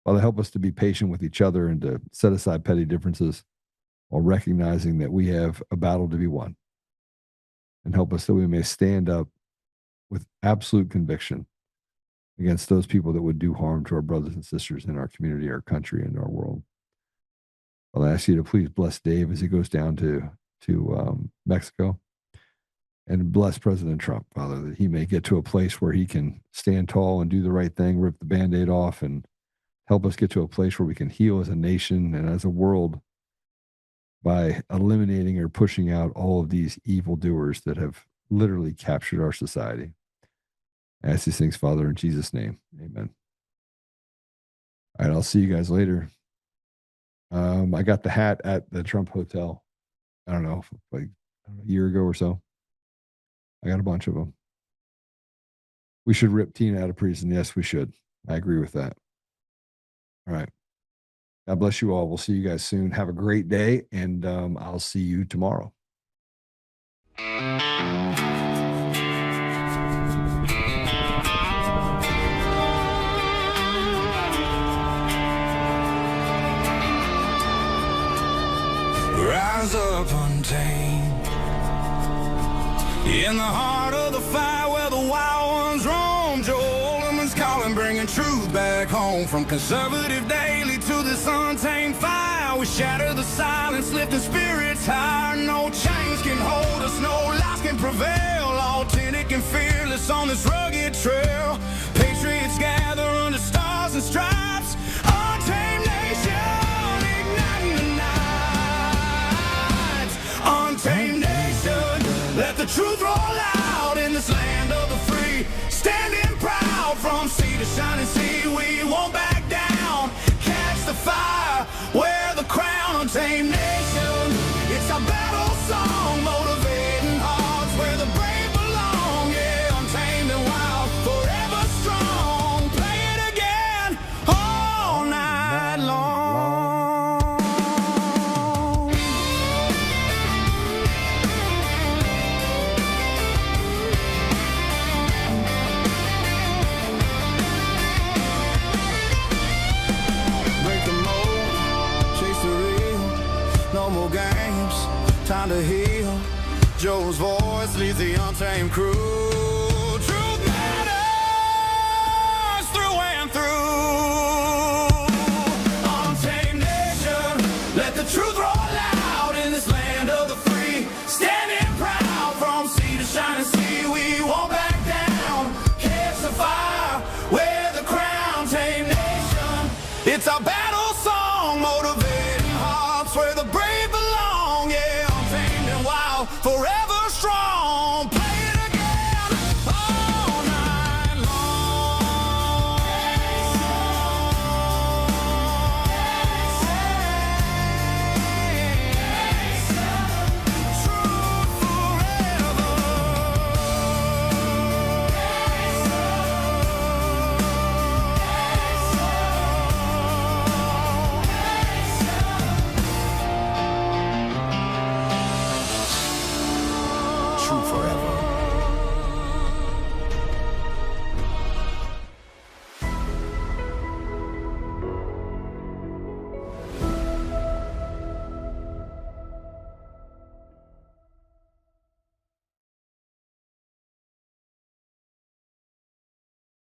Father, help us to be patient with each other and to set aside petty differences while recognizing that we have a battle to be won. And help us that we may stand up with absolute conviction against those people that would do harm to our brothers and sisters in our community, our country, and our world. I'll ask you to please bless Dave as he goes down to Mexico, and bless President Trump, Father, that he may get to a place where he can stand tall and do the right thing, rip the Band-Aid off, and help us get to a place where we can heal as a nation and as a world by eliminating or pushing out all of these evildoers that have literally captured our society. I ask these things, Father, in Jesus' name. Amen. All right, I'll see you guys later. I got the hat at the Trump Hotel. I don't know, like a year ago or so. I got a bunch of them. We should rip Tina out of prison. Yes, we should. I agree with that. All right. God bless you all. We'll see you guys soon. Have a great day, and I'll see you tomorrow. Rise up untamed in the heart of the fight where the wild ones roam. Joe Oltmann's calling, bringing truth back home. From conservative daily to this untamed fire, we shatter the silence, lifting spirits higher. No chains can hold us, no lies can prevail. Authentic and fearless on this rugged trail. Patriots gather under stars and stripes. Untamed nation, igniting the night. Untamed nation, let the truth roll out in this land of the free. Standing proud from sea to shining sea, we won't back down. Catch the fire, wear the crown. Untamed nation, it's our battle song, motivating hearts where the brave belong. Yeah, untamed and wild, forever strong. Play it again all night long. Break the mold, chase the real. No more games, time to heal. Joe's voice leads the untamed crew. Truth matters through and through. Untamed nation, let the truth roll out in this land of the free. Standing proud from sea to shining sea, we won't back down. Catch the fire, wear the crown. Untamed nation, it's our